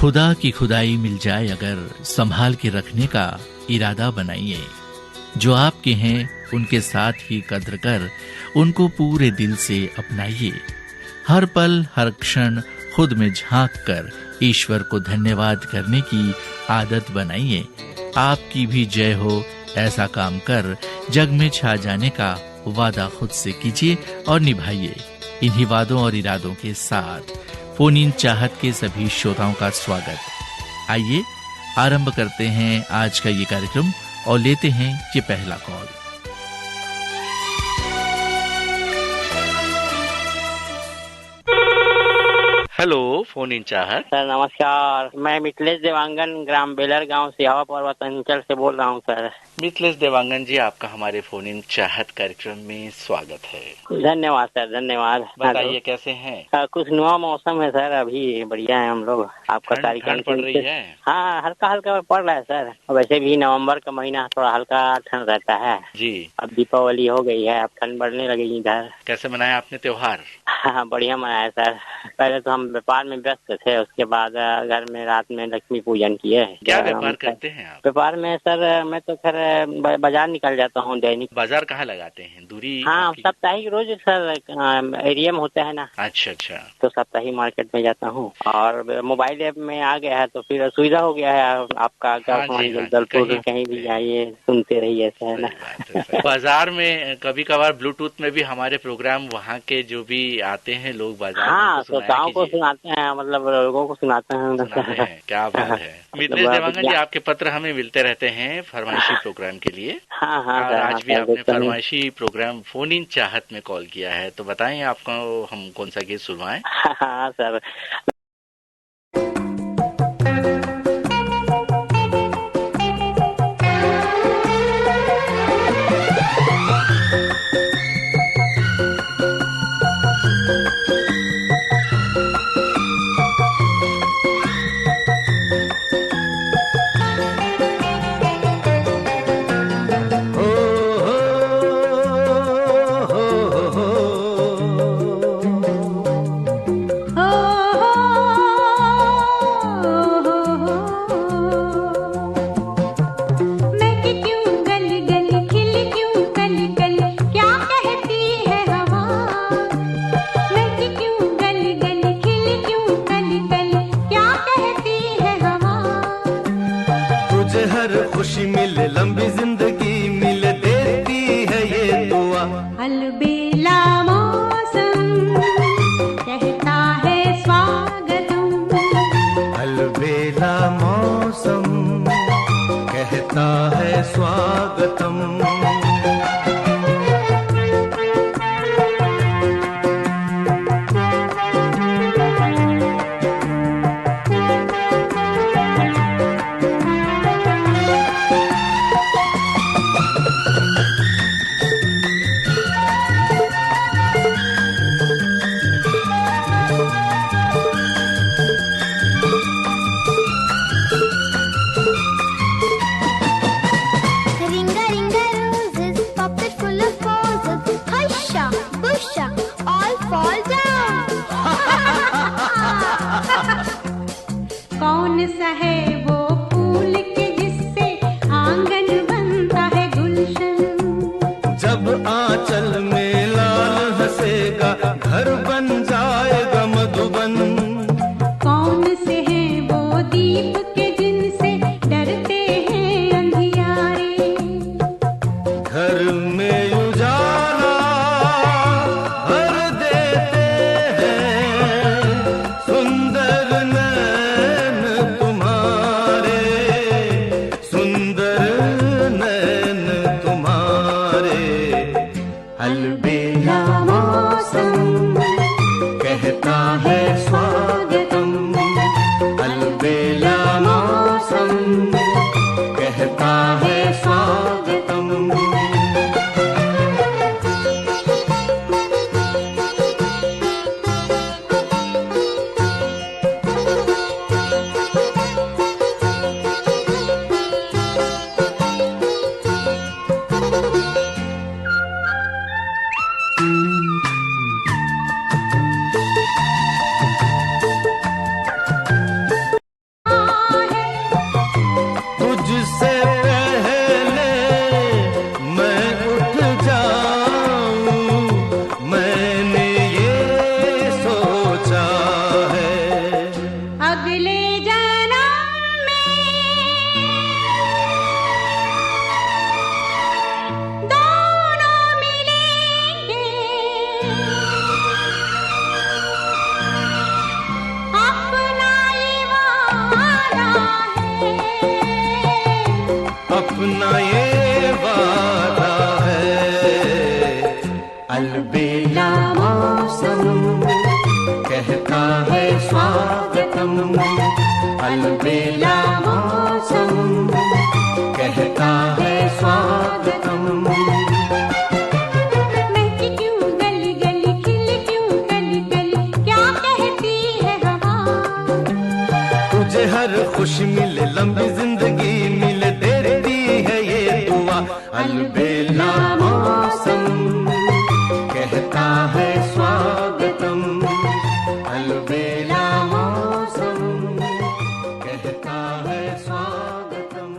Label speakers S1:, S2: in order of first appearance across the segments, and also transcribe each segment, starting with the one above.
S1: खुदा की खुदाई मिल जाए अगर संभाल के रखने का इरादा बनाइए। जो आपके हैं उनके साथ ही कद्र कर उनको पूरे दिल से अपनाइए। हर पल हर क्षण खुद में झांक कर ईश्वर को धन्यवाद करने की आदत बनाइए। आपकी भी जय हो ऐसा काम कर जग में छा जाने का वादा खुद से कीजिए और निभाइए। इन्हीं वादों और इरादों के साथ फोन इन चाहत के सभी श्रोताओं का स्वागत। आइए आरंभ करते हैं आज का ये कार्यक्रम और लेते हैं ये पहला कॉल। हेलो, फोन इन चाहत।
S2: सर नमस्कार, मैं मिथिलेश देवांगन ग्राम बेलर गांव सिहावा पर्वत अंचल से बोल रहा हूं सर।
S1: मिथिलेश देवांगन जी, आपका हमारे फोन इन चाहत कार्यक्रम में स्वागत है।
S2: धन्यवाद सर, धन्यवाद।
S1: बताइए कैसे हैं?
S2: कुछ नुआ मौसम है सर, अभी बढ़िया है हम लोग। आपका कार्यक्रम
S1: पड़ रही है?
S2: हाँ, हल्का हल्का पड़ रहा है सर। वैसे भी नवंबर का महीना थोड़ा हल्का ठंड रहता है
S1: जी।
S2: अब दीपावली हो गई है, अब ठंड बढ़ने लगेगी इधर।
S1: कैसे मनाया आपने त्योहार?
S2: हाँ, बढ़िया मनाया सर। पहले तो हम व्यापार में व्यस्त थे, उसके बाद घर में रात में लक्ष्मी पूजन किए।
S1: क्या व्यापार करते हैं आप?
S2: व्यापार में सर मैं तो खैर बाजार निकल जाता हूँ दैनिक।
S1: बाजार कहाँ लगाते हैं? दूरी?
S2: हाँ, साप्ताहिक रोज सर एरिया में होता है ना।
S1: अच्छा अच्छा।
S2: तो साप्ताहिक मार्केट में जाता हूँ और मोबाइल ऐप में आ गया है तो फिर सुविधा हो गया है आपका। जबलपुर कहीं भी जाइए सुनते रहिए ऐसा है ना।
S1: बाजार में कभी कभार ब्लूटूथ में भी हमारे प्रोग्राम वहाँ के जो भी आते हैं लोग बाजार
S2: हाँ, श्रोताओं को सुनाते हैं, मतलब लोगों को सुनाते हैं।
S1: क्या बात है। मिथिलेश देवांगन जी, आपके पत्र हमें मिलते रहते हैं फरमाइशी प्रोग्राम के लिए।
S2: हाँ हाँ,
S1: आज भी आपने फरमाइशी प्रोग्राम फोन इन चाहत में कॉल किया है, तो बताएं आपको हम कौन सा गीत सुनवाएं?
S2: हाँ सर।
S3: खुशी मिले, लंबी जिंदगी मिले, देती है ये दुआ।
S4: अलबेला मौसम कहता है स्वागतम।
S3: अलबेला मौसम कहता है स्वागतम।
S4: कौन सा है वो फूल के जिससे आंगन बनता है गुलशन।
S3: जब आंचल में लाल हंसेगा घर बन जाएगा मधुबन।
S4: कौन से हैं वो दीप के जिनसे डरते हैं अंधियारे।
S3: घर में उजाला भर देते हैं सुंदर नैन तुम्हारे, सुंदर नैन तुम्हारे। अलबेला मौसम कहता है स्वागतम। अलबेला मौसम कहता है स्वागतम।
S4: जन्म में दोनों मिलेंगे, अपना ये वादा है,
S3: अपना ये वादा है। अलबेला मौसम कहता है स्वागतम, अलबेला मौसम कहता है स्वागतम।
S4: महकी क्यों गली गली, खिली क्यों गली गली, क्या कहती है हवा?
S3: तुझे हर खुशी मिले, लंबी जिंदगी मिले, देती है ये दुआ। अलबेला मौसम कहता है स्वागतम, अलबेला मौसम कहता है स्वागतम।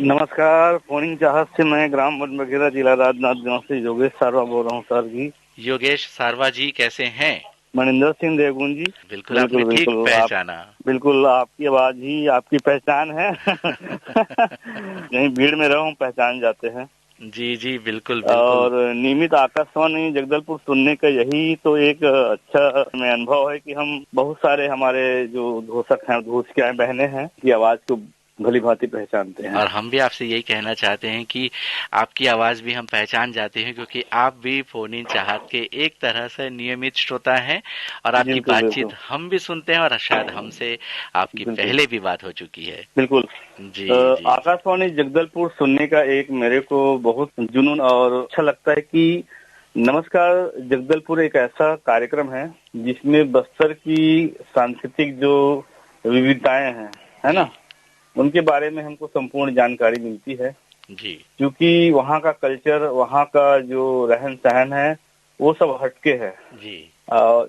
S5: नमस्कार, फोनिंग जहाज से मैं ग्राम बनबगेरा, जिला राजनाथ गांव से योगेश सारवा बोल रहा हूँ सर जी।
S1: योगेश सारवा जी कैसे हैं?
S5: मनिंदर सिंह देवगुन जी।
S1: बिल्कुल आपने ठीक पहचाना।
S5: बिल्कुल आपकी आवाज ही आपकी पहचान है। कहीं भीड़ में रहूं पहचान जाते हैं।
S1: जी जी बिल्कुल बिल्कुल।
S5: और नियमित आकाशवाणी जगदलपुर सुनने का यही तो एक अच्छा में अनुभव है कि हम बहुत सारे हमारे जो धोषक हैं, धोषिकाएं बहनें हैं की आवाज को भली भांति पहचानते हैं।
S1: और हम भी आपसे यही कहना चाहते हैं कि आपकी आवाज भी हम पहचान जाते हैं, क्योंकि आप भी फोन इन चाहत के एक तरह से नियमित श्रोता हैं और आपकी
S5: बिल्कुल,
S1: बातचीत
S5: बिल्कुल।
S1: हम भी सुनते हैं और शायद हमसे आपकी
S5: बिल्कुल।
S1: पहले भी बात हो चुकी है।
S5: बिल्कुल
S1: जी जी।
S5: आकाशवाणी जगदलपुर सुनने का एक मेरे को बहुत जुनून और अच्छा लगता है कि नमस्कार जगदलपुर एक ऐसा कार्यक्रम है जिसमें बस्तर की सांस्कृतिक जो विविधताएं हैं, है ना, उनके बारे में हमको संपूर्ण जानकारी मिलती है।
S1: जी।
S5: क्योंकि वहाँ का कल्चर, वहाँ का जो रहन सहन है वो सब हटके है
S1: जी।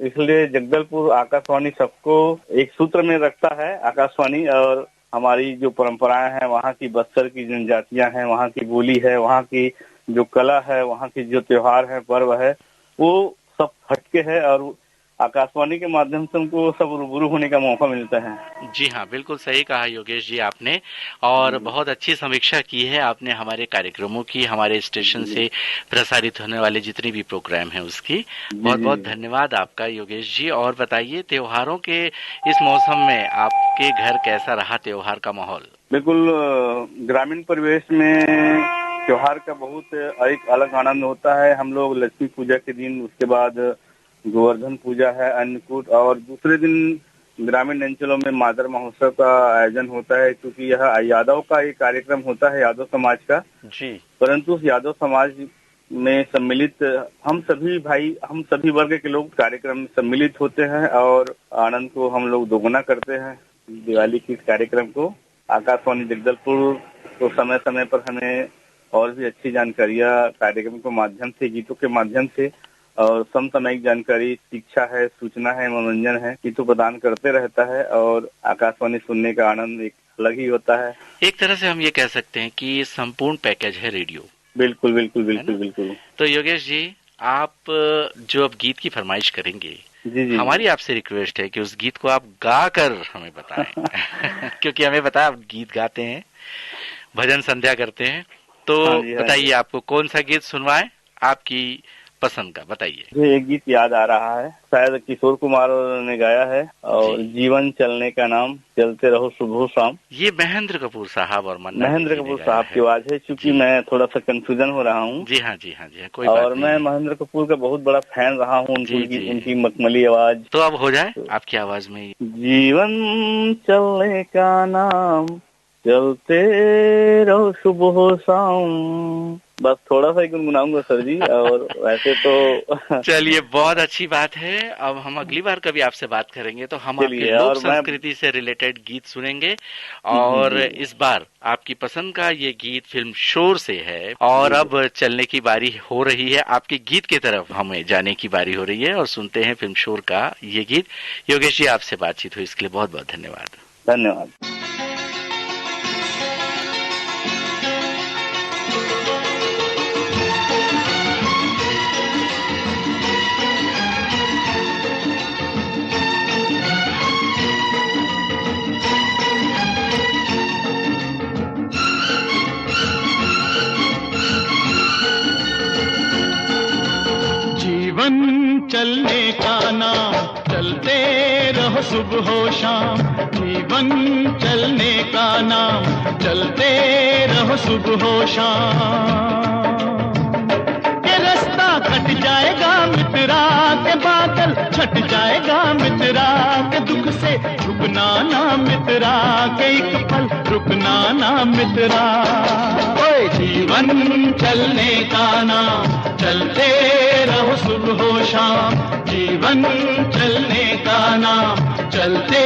S5: इसलिए जगदलपुर आकाशवाणी सबको एक सूत्र में रखता है। आकाशवाणी और हमारी जो परंपराएं हैं, वहाँ की बस्तर की जनजातियां हैं, वहाँ की बोली है, वहाँ की जो कला है, वहाँ की जो त्योहार है, पर्व है, वो सब हटके है और आकाशवाणी के माध्यम से उनको सब रूबरू होने का मौका मिलता है।
S1: जी हाँ, बिल्कुल सही कहा योगेश जी आपने, और बहुत अच्छी समीक्षा की है आपने हमारे कार्यक्रमों की, हमारे स्टेशन से प्रसारित होने वाले जितने भी प्रोग्राम हैं उसकी। बहुत बहुत धन्यवाद आपका योगेश जी। और बताइए, त्योहारों के इस मौसम में आपके घर कैसा रहा त्योहार का माहौल?
S5: बिल्कुल ग्रामीण परिवेश में त्योहार का बहुत एक अलग आनंद होता है। हम लोग लक्ष्मी पूजा के दिन, उसके बाद गोवर्धन पूजा है, अन्नकूट, और दूसरे दिन ग्रामीण अंचलों में मादर महोत्सव का आयोजन होता है, क्योंकि यह यादव का एक कार्यक्रम होता है, यादव समाज का
S1: जी।
S5: परंतु उस यादव समाज में सम्मिलित हम सभी भाई, हम सभी वर्ग के लोग कार्यक्रम में सम्मिलित होते हैं और आनंद को हम लोग दोगुना करते हैं। दिवाली के इस कार्यक्रम को आकाशवाणी जगदलपुर तो समय समय पर हमें और भी अच्छी जानकारियां कार्यक्रम के माध्यम से, गीतों के माध्यम से और समसामयिक जानकारी, शिक्षा है, सूचना है, मनोरंजन है, ये तो प्रदान करते रहता है और आकाशवाणी सुनने का आनंद एक अलग ही होता है।
S1: एक तरह से हम ये कह सकते हैं कि ये संपूर्ण पैकेज है रेडियो।
S5: बिल्कुल बिल्कुल बिल्कुल बिल्कुल।
S1: तो योगेश जी, आप जो अब गीत की फरमाइश करेंगे,
S5: जी जी,
S1: हमारी आपसे रिक्वेस्ट है कि उस गीत को आप गा कर हमें बताएं। क्योंकि हमें पता है आप गीत गाते हैं, भजन संध्या करते हैं, तो
S5: हाँ जी,
S1: बताइए आपको कौन सा गीत सुनवाएं, आपकी पसंद का बताइए।
S5: मुझे एक गीत याद आ रहा है, शायद किशोर कुमार ने गाया है, और जीवन चलने का नाम, चलते रहो सुबह शाम।
S1: ये महेंद्र कपूर साहब और मन्ना
S5: महेंद्र कपूर साहब की आवाज है, क्योंकि मैं थोड़ा सा कंफ्यूजन हो रहा हूँ।
S1: जी हाँ जी हाँ जी हाँ, कोई बात
S5: और
S1: नहीं।
S5: मैं महेंद्र कपूर का बहुत बड़ा फैन रहा हूँ, उनकी मखमली आवाज।
S1: तो अब हो जाए आपकी आवाज में।
S5: जीवन चलने का नाम, चलते रहो सुबह शाम। बस थोड़ा सा ही गुनगुनाऊंगा सर जी, और वैसे तो
S1: चलिए, बहुत अच्छी बात है। अब हम अगली बार कभी आपसे बात करेंगे तो हम आपके लोक संस्कृति से रिलेटेड गीत सुनेंगे, और इस बार आपकी पसंद का ये गीत फिल्म शोर से है। और अब चलने की बारी हो रही है, आपके गीत की तरफ हमें जाने की बारी हो रही है, और सुनते हैं फिल्म शोर का ये गीत। योगेश जी, आपसे बातचीत हुई इसके लिए बहुत बहुत धन्यवाद।
S5: धन्यवाद।
S3: चलने का नाम, चलते रहो सुबह हो शाम। जीवन चलने का नाम, चलते रहो सुबह हो शाम। के रास्ता कट जाएगा मित्रा के बादल छट जाएगा मित्रा के दुख से रुकना ना मित्रा के एक पल रुकना ना मित्रा। ओए जीवन चलने का नाम, चलते रहो सुबह हो शाम। जीवन चलने का नाम, चलते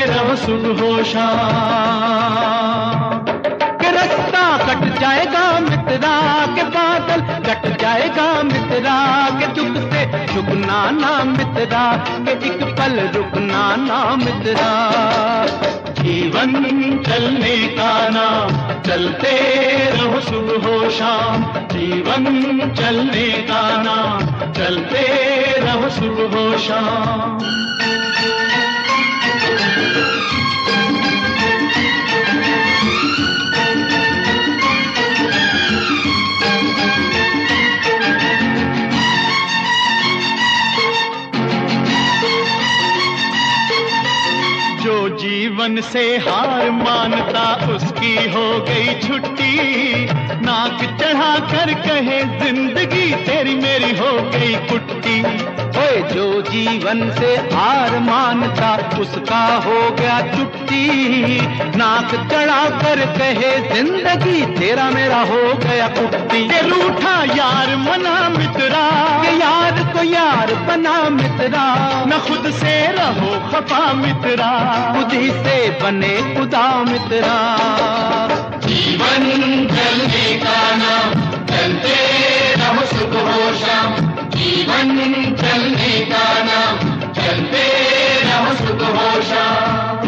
S3: रहो सुबह हो शाम। के रास्ता कट जाएगा मित्रा के बादल कट जाएगा मित्रा के दुख से रुकना ना मित्रा के एक पल रुकना ना मित्रा। जीवन चलने का नाम, चलते रहो सुबह हो शाम। जीवन चलने का नाम, चलते रहो सुबह हो शाम। जीवन से हार मानता उसकी हो गई छुट्टी। नाक चढ़ा कर कहे जिंदगी तेरी मेरी हो गई कुट्टी। ओए जो जीवन से हार मानता उसका हो गया छुट्टी। नाक चढ़ा कर कहे जिंदगी तेरा मेरा हो गया कुट्टी। ये रूठा यार मना मित्रा के यार को यार बना मित्रा। न खुद से रहो खफा मित्रा, खुद ही से बने खुदा मित्रा। जीवन चलने का नाम, चलते रहो सुबह हो शाम। जीवन चलने का नाम, चलते रहो सुबह हो शाम।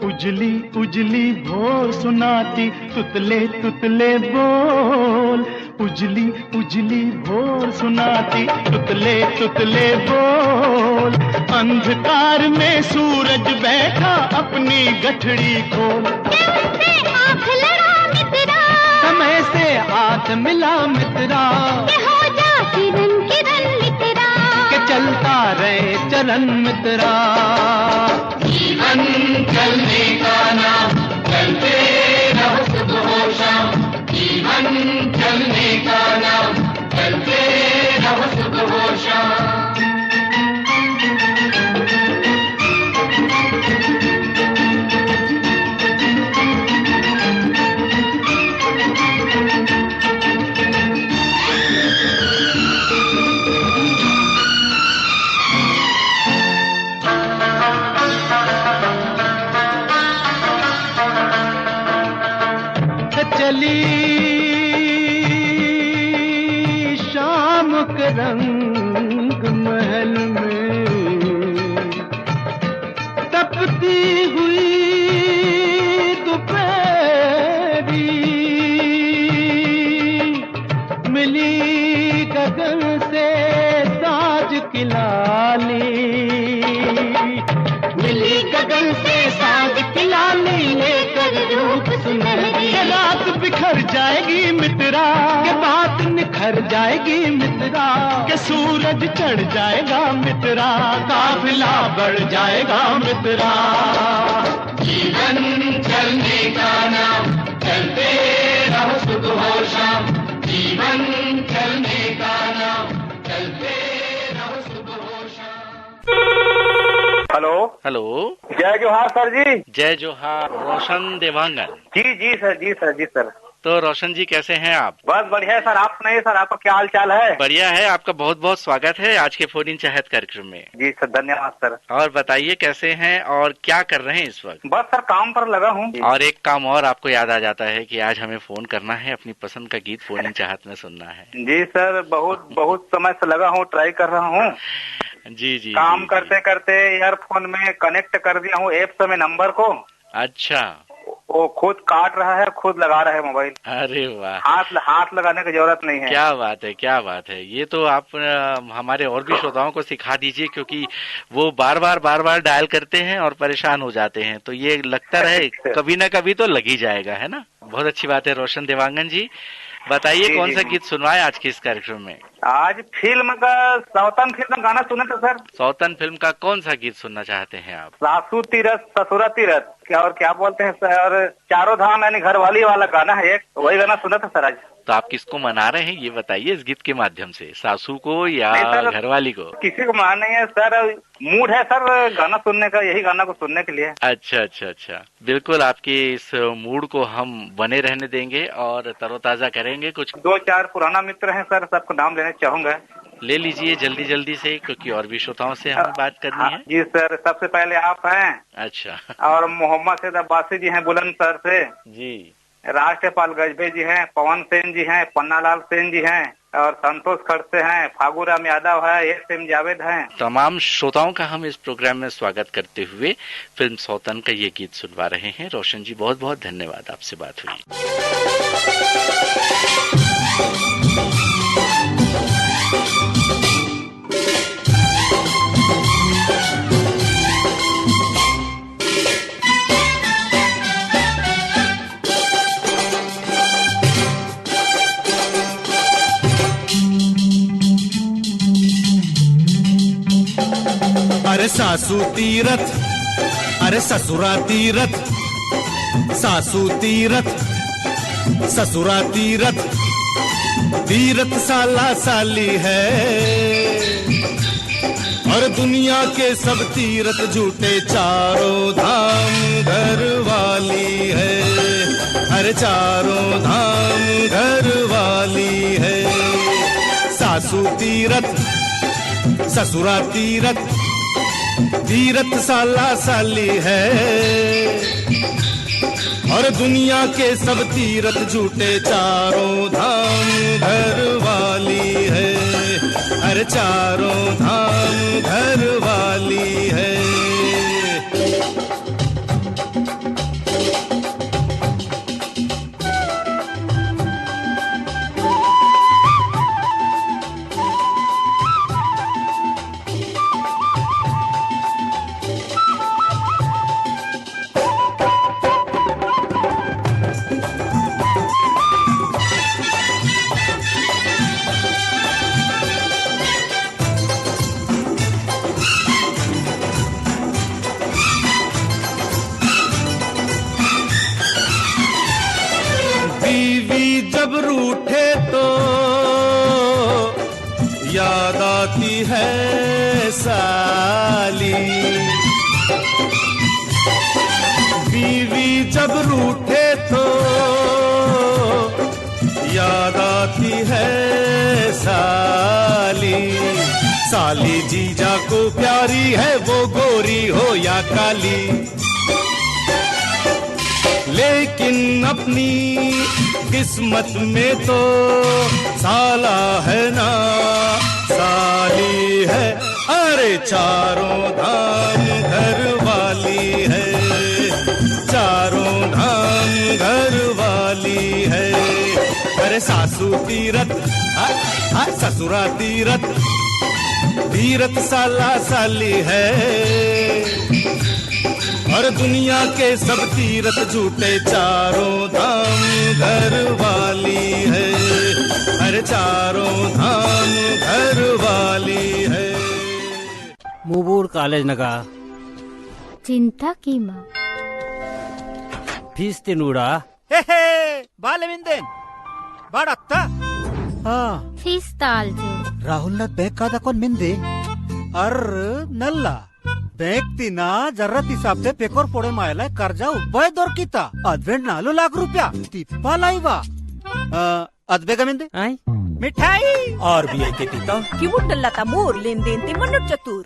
S3: उजली उजली भोर सुनाती तुतले तुतले बोल। उजली उजली भोर सुनाती तुतले तुतले बोल। अंधकार में सूरज बैठा अपनी गठड़ी खोल। आँख लड़ा मित्रा, समय से हाथ मिला मित्रा। के हो जा किरण किरण मित्रा, के चलता रहे चरण मित्रा। जीवन चलने का नाम, चलते रहो सुबह हो शाम। जीवन चलने का नाम, चलते रहो सुबह हो शाम। चली शाम के रंग महल में, तपती हुई दोपहरी। मिली गगन से साज की लाली। मिली गगन से साज की लाली लेकर रूप सुनहरी। रात बिखर जाएगी मित्रा, के बात निखर जाएगी मित्रा। के सूरज चढ़ जाएगा मित्रा, काफिला बढ़ जाएगा मित्रा। जीवन चलने का नाम, चलते रहो सुबह हो शाम। जीवन चलने का नाम, चलते रहो सुबह हो शाम।
S5: हेलो
S1: हेलो,
S5: जय जोहार सर जी।
S1: जय जोहार। रोशन देवांगन।
S5: जी सर, जी सर, जी सर।
S1: तो रोशन जी कैसे हैं आप?
S5: बस बढ़िया है सर, आप सुनाइए सर, आपका क्या हाल चाल है?
S1: बढ़िया है। आपका बहुत बहुत स्वागत है आज के फोन इन चाहत कार्यक्रम में।
S5: जी सर, धन्यवाद सर।
S1: और बताइए कैसे हैं और क्या कर रहे हैं इस वक्त?
S5: बस सर काम पर लगा हूँ।
S1: और एक काम और आपको याद आ जाता है कि आज हमें फोन करना है, अपनी पसंद का गीत फोन इन चाहत में सुनना है।
S5: जी सर, बहुत समय से लगा हूँ, ट्राई कर रहा हूँ।
S1: जी
S5: काम
S1: जी,
S5: करते करते ईयरफोन में कनेक्ट कर दिया हूँ ऐप से मैं नंबर को।
S1: अच्छा।
S5: वो खुद काट रहा है, खुद लगा रहा है मोबाइल।
S1: अरे वाह,
S5: हाथ लगाने की जरूरत नहीं है।
S1: क्या बात है, क्या बात है। ये तो आप हमारे और भी श्रोताओं को सिखा दीजिए, क्योंकि वो बार बार डायल करते हैं और परेशान हो जाते हैं। तो ये लगता रहे कभी ना कभी तो लग ही जाएगा, है ना। बहुत अच्छी बात है। रोशन देवांगन जी, बताइए कौन सा गीत सुनवाए आज के इस कार्यक्रम में?
S5: आज फिल्म का सावतन फिल्म का गाना सुने थे सर।
S1: सावतन फिल्म का कौन सा गीत सुनना चाहते हैं आप?
S5: सासू तीरथ ससुरा तीरथ क्या बोलते हैं सर, चारों धाम यानी घरवाली वाला गाना है एक, वही गाना सुना था सर आज।
S1: तो आप किसको मना रहे हैं ये बताइए इस गीत के माध्यम से, सासू को या घरवाली को?
S5: किसी को मना नहीं है सर, मूड है सर गाना सुनने का, यही गाना को सुनने के लिए।
S1: अच्छा, बिल्कुल आपके इस मूड को हम बने रहने देंगे और तरोताजा करेंगे। कुछ
S5: 2-4 पुराना मित्र हैं सर, सबको नाम लेना चाहूंगा।
S1: ले लीजिए जल्दी से, क्योंकि और भी श्रोताओं से हमें बात करनी है।
S5: जी सर, सबसे पहले आप हैं।
S1: अच्छा।
S5: और मोहम्मद सैयद अब्बासी जी हैं बुलंदशहर से
S1: जी।
S5: राष्ट्रपाल गजबे जी हैं, पवन सेन जी हैं, पन्नालाल सेन जी हैं, और संतोष खड़से हैं, फागुराम यादव है, एस.एम. जावेद हैं।
S1: तमाम श्रोताओं का हम इस प्रोग्राम में स्वागत करते हुए फिल्म सौतन का ये गीत सुनवा रहे हैं। रोशन जी बहुत बहुत धन्यवाद, आपसे बात हुई।
S3: अरे सासू तीरथ, अरे ससुरा तीरथ, सासू तीरथ ससुरा तीरथ, तीरथ साला साली है, और दुनिया के सब तीरथ झूठे, चारों धाम घर वाली है, अरे चारों धाम घर वाली है। सासू तीरथ ससुरा तीरथ, तीरथ साला साली है, और दुनिया के सब तीरथ झूठे, चारों धाम घर वाली है, अरे चारों धाम घर वाली है। जब रूठे तो याद आती है साली, बीवी जब रूठे तो याद आती है साली, साली जीजा को प्यारी है वो गोरी हो या काली, लेकिन अपनी किस्मत में तो साला है ना साली है, अरे चारों धाम घर वाली है, चारों धाम घर वाली है। अरे सासू तीरथ ससुरा तीरथ, तीरथ साला साली है, और दुनिया के सब तीरथ झूठे, चारों धाम घर वाली है, अरे चारों धाम घर वाली है।
S6: ಮೂಬೂರ್ ಕಾಲೇಜ್ನಾಗ
S7: ಚಿಂತಾ ಕೀಮಾ
S6: ಫೀಸ್ ತಿನ್ನೂಡ
S8: ಬಾಲವಿಂದೇನ್ ಬಾಡತ್ತ
S7: ಫೀಸ್ ತಾಲ್ಜೆ
S8: ರಾಹುಲ್ ನ ಬ್ಯಾಂಕ್ ಕಾದಕೊಂಡ್ ಮಿಂದೆ अर्र नल्ला बैंक तिना जर्रत हिसाब से पेकोर पोड़े मायला कर्जा उब्बाय दौर कीता अद्वेंट 4 लाख रुपया तिप्पा लाईवा अद्बेगा मिंदे
S6: आई
S8: मिठाई आरबीआई के तीता
S9: कि मुड्डल्ला ता मोर लेन देन ते मनुट चतुर।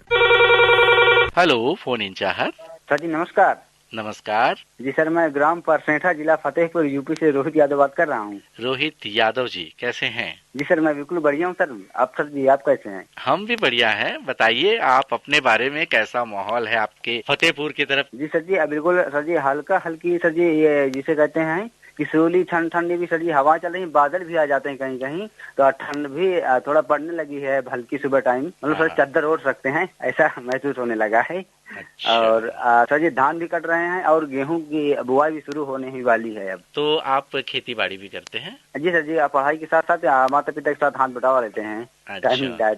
S1: हेलो, फोन इन चाहत।
S5: सर जी नमस्कार।
S9: नमस्कार
S10: जी सर, मैं ग्राम परसेठा, जिला फतेहपुर, यूपी से रोहित यादव बात कर रहा हूँ।
S9: रोहित यादव जी, कैसे हैं?
S10: जी सर, मैं बिल्कुल बढ़िया हूँ सर। आप सर जी, आप कैसे हैं?
S9: हम भी बढ़िया हैं। बताइए आप अपने बारे में, कैसा माहौल है आपके फतेहपुर की तरफ?
S10: जी सर जी, बिल्कुल सर जी, हल्का हल्की सर जी, ये जिसे कहते हैं किसोली ठंडी भी सर जी, हवा चल रही, बादल भी आ जाते हैं कहीं कहीं, तो ठंड भी थोड़ा पड़ने लगी है हल्की सुबह टाइम। मतलब सर चादर ओढ़ सकते हैं, ऐसा महसूस होने लगा है।
S9: अच्छा।
S10: और सर जी, धान भी कट रहे हैं और गेहूं की बुआई भी शुरू होने ही वाली है अब।
S9: तो आप खेती बाड़ी भी करते हैं?
S10: जी सर जी, पढ़ाई के साथ साथ माता पिता के साथ हाथ बटावा लेते हैं, टाइम मिलता है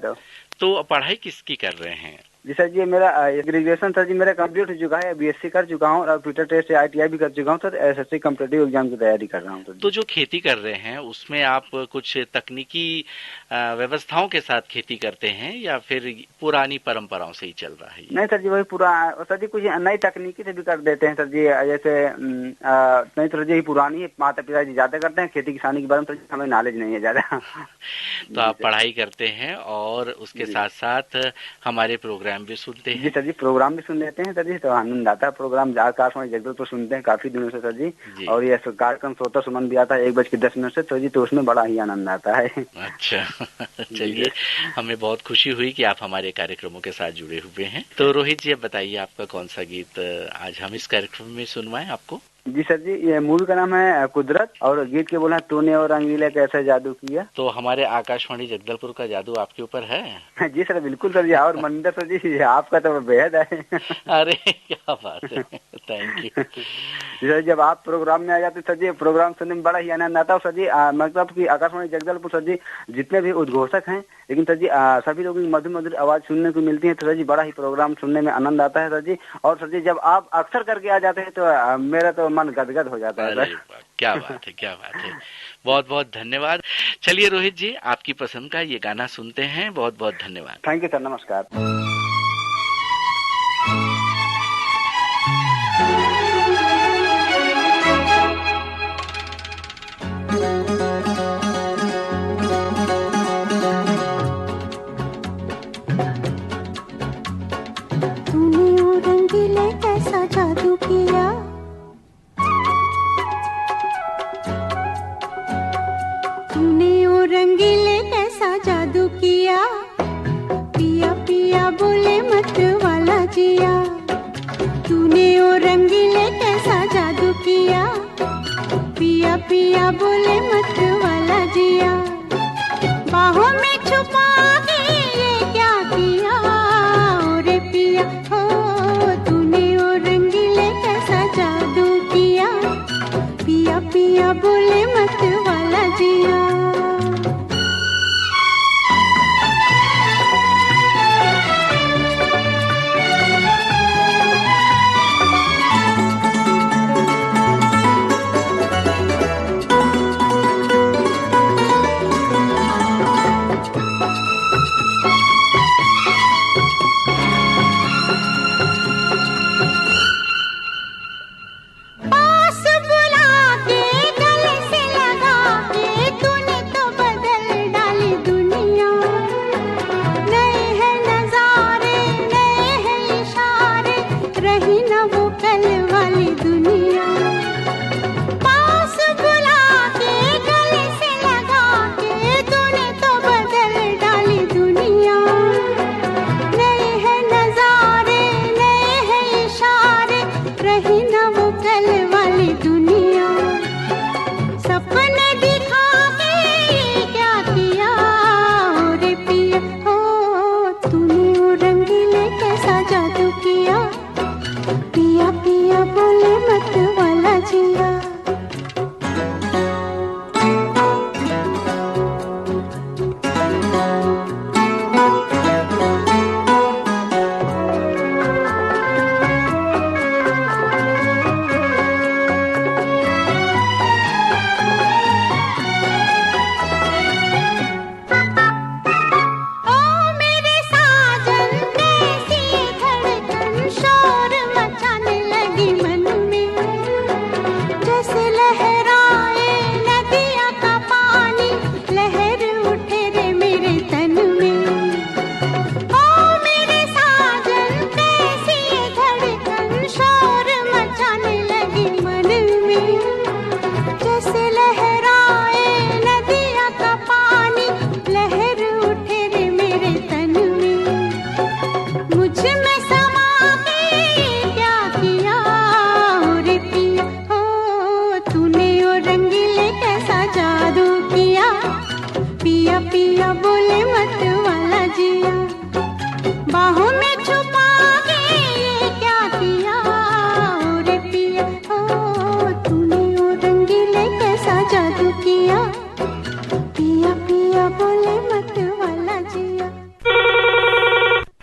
S9: तो पढ़ाई किसकी कर रहे हैं?
S10: जी सर जी, मेरा ग्रेजुएशन सर जी मेरा कंप्लीट हो चुका है, बीएससी कर चुका हूँ और पीटर टेस्ट ITI भी कर चुका हूँ सर। एसएससी कॉम्पिटिटिव एग्जाम की तैयारी कर रहा हूँ सर।
S9: तो जो खेती कर रहे हैं उसमें आप कुछ तकनीकी व्यवस्थाओं के साथ खेती करते हैं या फिर पुरानी परंपराओं से ही चल रहा है?
S10: नहीं सर जी, वही पूरा सर जी, कुछ नई तकनीकी से भी कर देते हैं सर जी। जैसे नहीं सर जी, पुरानी माता पिता जी ज्यादा करते हैं, खेती किसानी के बारे में सर जी हमें नॉलेज नहीं है ज्यादा।
S9: तो आप पढ़ाई करते हैं और उसके साथ साथ हमारे प्रोग्राम भी सुनते हैं?
S10: जी सर जी, प्रोग्राम भी सुन लेते हैं सर जी, तो आनंद आता है। प्रोग्राम आकाशवाणी जगदलपुर सुनते हैं काफी दिनों से सर जी। और ये कार्यक्रम श्रोता सुमन भी आता है 1:10 से सर जी, तो उसमें बड़ा ही आनंद आता है।
S9: अच्छा, चलिए, हमें बहुत खुशी हुई कि आप हमारे कार्यक्रमों के साथ जुड़े हुए हैं। तो रोहित जी, अब बताइए आपका कौन सा गीत आज हम इस कार्यक्रम में सुनवाएं आपको?
S10: जी सर जी, ये मूल का नाम है कुदरत और गीत के बोला तूने और रंगीला कैसे जादू किया।
S9: तो हमारे आकाशवाणी जगदलपुर का जादू आपके ऊपर है?
S10: जी सर, बिल्कुल सर जी। और मंदिर सर जी, आपका तो बेहद है।
S9: अरे क्या बात है, थैंक यू
S10: सर। जब आप प्रोग्राम में आ जाते सर जी, प्रोग्राम सुनने में बड़ा ही आनंद आता है सर जी। मतलब कि आकाशवाणी जगदलपुर सर जी जितने भी उद्घोषक हैं, लेकिन सर जी सभी लोगों की मधुर मधुर आवाज सुनने को मिलती है, तो सर जी बड़ा ही प्रोग्राम सुनने में आनंद आता है सर जी। और सर जी, जब आप अक्सर करके आ जाते हैं तो मेरा तो मन गदगद हो जाता है सर।
S9: क्या बात है, क्या बात है, बहुत बहुत धन्यवाद। चलिए रोहित जी, आपकी पसंद का ये गाना सुनते हैं। बहुत बहुत धन्यवाद।
S10: थैंक यू सर, नमस्कार।
S4: तूने वो रंगीले कैसा जादू किया, तूने वो रंगीले कैसा जादू किया, पिया पिया बोले मत वाला जिया, तूने वो रंगीले कैसा जादू किया, पिया पिया बोले मत वाला जिया, बाहों में छुपा के ये क्या किया, रे पिया हो तूने वो रंगीले कैसा जादू किया, पिया पिया बोले मत वाला जिया।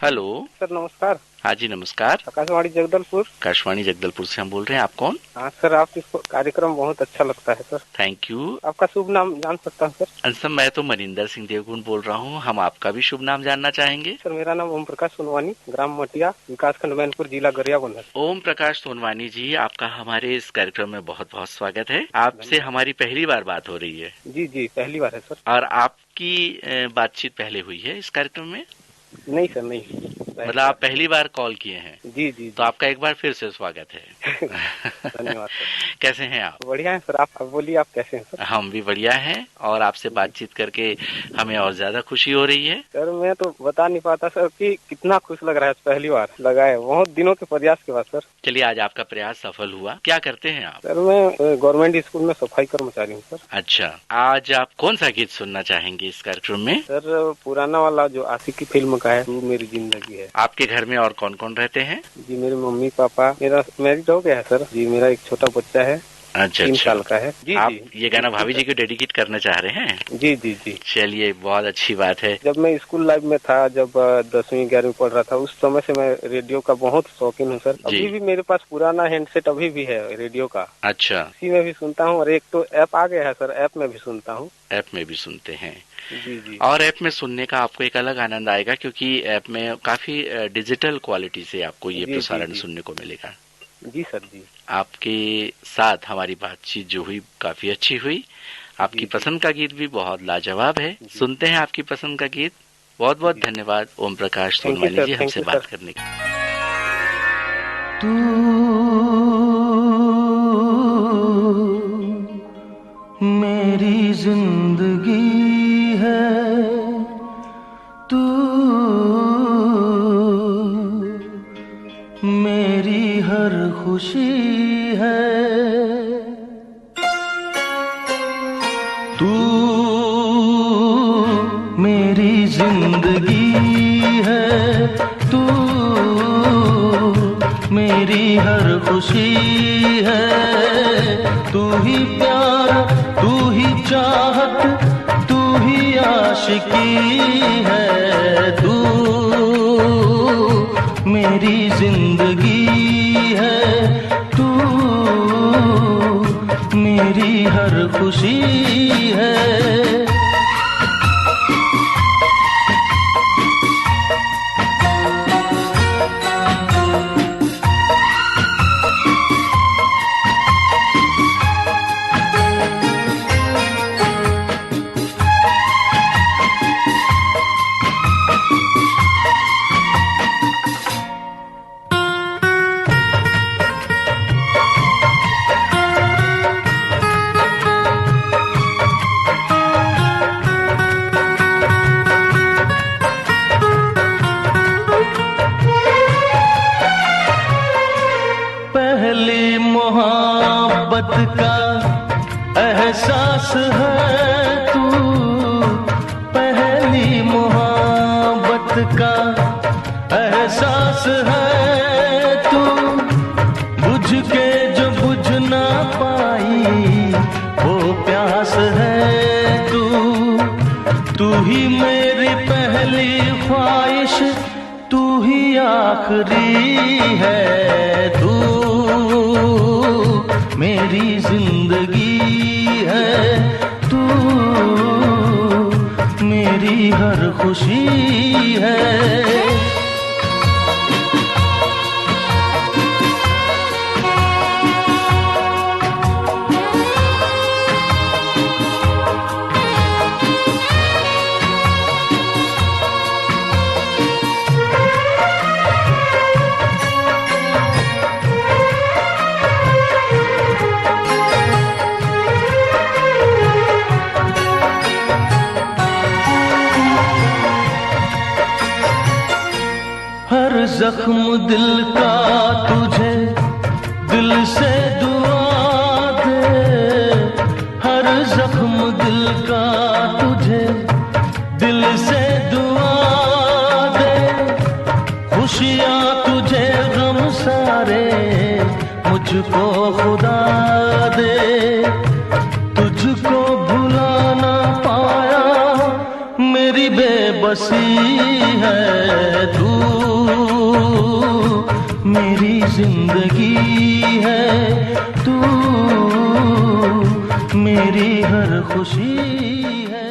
S9: हेलो
S11: सर, नमस्कार।
S9: हाँ जी नमस्कार।
S11: आकाशवाणी जगदलपुर।
S9: आकाशवाणी जगदलपुर से हम बोल रहे हैं, आप कौन?
S11: हाँ सर, आपका कार्यक्रम बहुत अच्छा लगता है सर।
S9: Thank you.
S11: आपका शुभ नाम जान सकता हूँ सर?
S9: सर मैं तो मनिंदर सिंह देवगुण बोल रहा हूँ, हम आपका भी शुभ नाम जानना चाहेंगे।
S11: सर मेरा नाम ओम प्रकाश सोनवानी, ग्राम मटिया, विकासखंड मैनपुर, जिला गरियाबंद है।
S9: ओम प्रकाश सोनवानी जी, आपका हमारे इस कार्यक्रम में बहुत बहुत स्वागत है। आपसे हमारी पहली बार बात हो रही है?
S11: जी जी, पहली बार है सर।
S9: और आपकी बातचीत पहले हुई है इस कार्यक्रम में?
S11: नहीं सर, नहीं।
S9: मतलब आप पहली बार कॉल किए हैं?
S11: जी जी।
S9: तो आपका एक बार फिर से स्वागत है।
S11: धन्यवाद सर।
S9: कैसे हैं आप?
S11: बढ़िया है सर। आप बोलिए, आप कैसे हैं सर?
S9: हम भी बढ़िया हैं और आपसे बातचीत करके हमें और ज्यादा खुशी हो रही है।
S11: सर मैं तो बता नहीं पाता सर कि कितना खुश लग रहा है, पहली बार लगा है, बहुत दिनों के प्रयास के बाद सर।
S9: चलिए, आज आपका प्रयास सफल हुआ। क्या करते हैं आप?
S11: सर मैं गवर्नमेंट स्कूल में सफाई कर्मचारी हूँ सर।
S9: अच्छा, आज आप कौन सा गीत सुनना चाहेंगे इस कार्यक्रम में?
S11: सर पुराना वाला जो आशिकी फिल्म का है, तू मेरी जिंदगी है।
S9: आपके घर में और कौन कौन रहते हैं?
S11: जी मेरे मम्मी पापा, मेरा मैरिज हो गया है सर। जी मेरा एक छोटा बच्चा है,
S9: अच्छा
S11: 3 साल का है। जी
S9: आप
S11: जी।
S9: ये गाना भाभी जी को डेडिकेट करना चाह रहे हैं?
S11: जी जी जी।
S9: चलिए, बहुत अच्छी बात है।
S11: जब मैं स्कूल लाइफ में था, जब 10वीं 11वीं पढ़ रहा था, उस समय से मैं रेडियो का बहुत शौकीन हूँ सर। अभी भी मेरे पास पुराना हैंडसेट अभी भी है रेडियो का।
S9: अच्छा।
S11: इसी में भी सुनता हूँ, और एक तो ऐप आ गया है सर, ऐप में भी सुनता हूँ।
S9: ऐप में भी सुनते हैं?
S11: जी जी।
S9: और ऐप में सुनने का आपको एक अलग आनंद आएगा, क्योंकि ऐप में काफी डिजिटल क्वालिटी से आपको ये प्रसारण सुनने को मिलेगा।
S11: जी सर जी।
S9: आपके साथ हमारी बातचीत जो हुई काफी अच्छी हुई। आपकी पसंद का गीत भी बहुत लाजवाब है। सुनते हैं आपकी पसंद का गीत। बहुत बहुत धन्यवाद ओम प्रकाश सोनवानी जी हमसे बात करने की।
S3: मेरी जिंदगी है, तू मेरी हर खुशी है, तू मेरी जिंदगी है, तू मेरी हर खुशी है, तू ही प्यार, तू ही चाहत, तू ही आशिकी है, तू मेरी जिंदगी है, तू मेरी हर खुशी है। पहली मोहब्बत का एहसास है तू, पहली मोहब्बत का एहसास है तू, बुझ के जो बुझ ना पाई वो प्यास है तू, तू ही मेरी पहली ख्वाहिश, तू ही आखिरी है, तू मेरी जिंदगी है, तू मेरी हर खुशी है। हर जख्म दिल का तुझे दिल से दुआ दे, हर जख्म दिल का तुझे दिल से दुआ दे, खुशियाँ तुझे गम सारे मुझको खुदा दे, तुझको भुला ना पाया मेरी बेबसी है, तू मेरी जिंदगी है, तू मेरी हर खुशी है।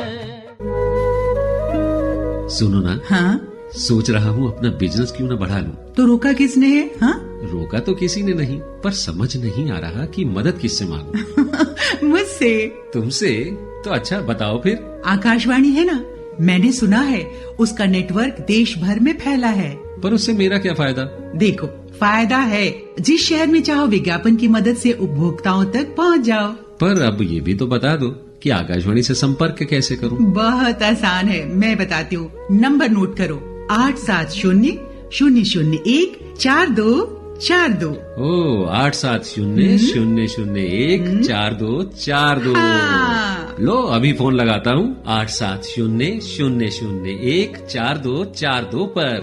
S12: सुनो ना,
S13: हाँ?
S12: सोच रहा हूँ अपना बिजनेस क्यों ना बढ़ा लूं।
S13: तो रोका किसने है? हाँ?
S12: रोका तो किसी ने नहीं, पर समझ नहीं आ रहा कि मदद किससे मांगूं।
S13: मुझसे।
S12: तुमसे? तो अच्छा बताओ फिर।
S13: आकाशवाणी है ना, मैंने सुना है उसका नेटवर्क देश भर में फैला है।
S12: पर उससे मेरा क्या फायदा?
S13: देखो, फायदा है, जिस शहर में चाहो विज्ञापन की मदद से उपभोक्ताओं तक पहुंच जाओ।
S12: पर अब ये भी तो बता दो कि आकाशवाणी से संपर्क कैसे करूं?
S13: बहुत आसान है, मैं बताती हूँ। नंबर नोट करो, 870-001-4242।
S12: ओ 870-001-4242। लो अभी फोन लगाता हूँ 870-001-4242 पर।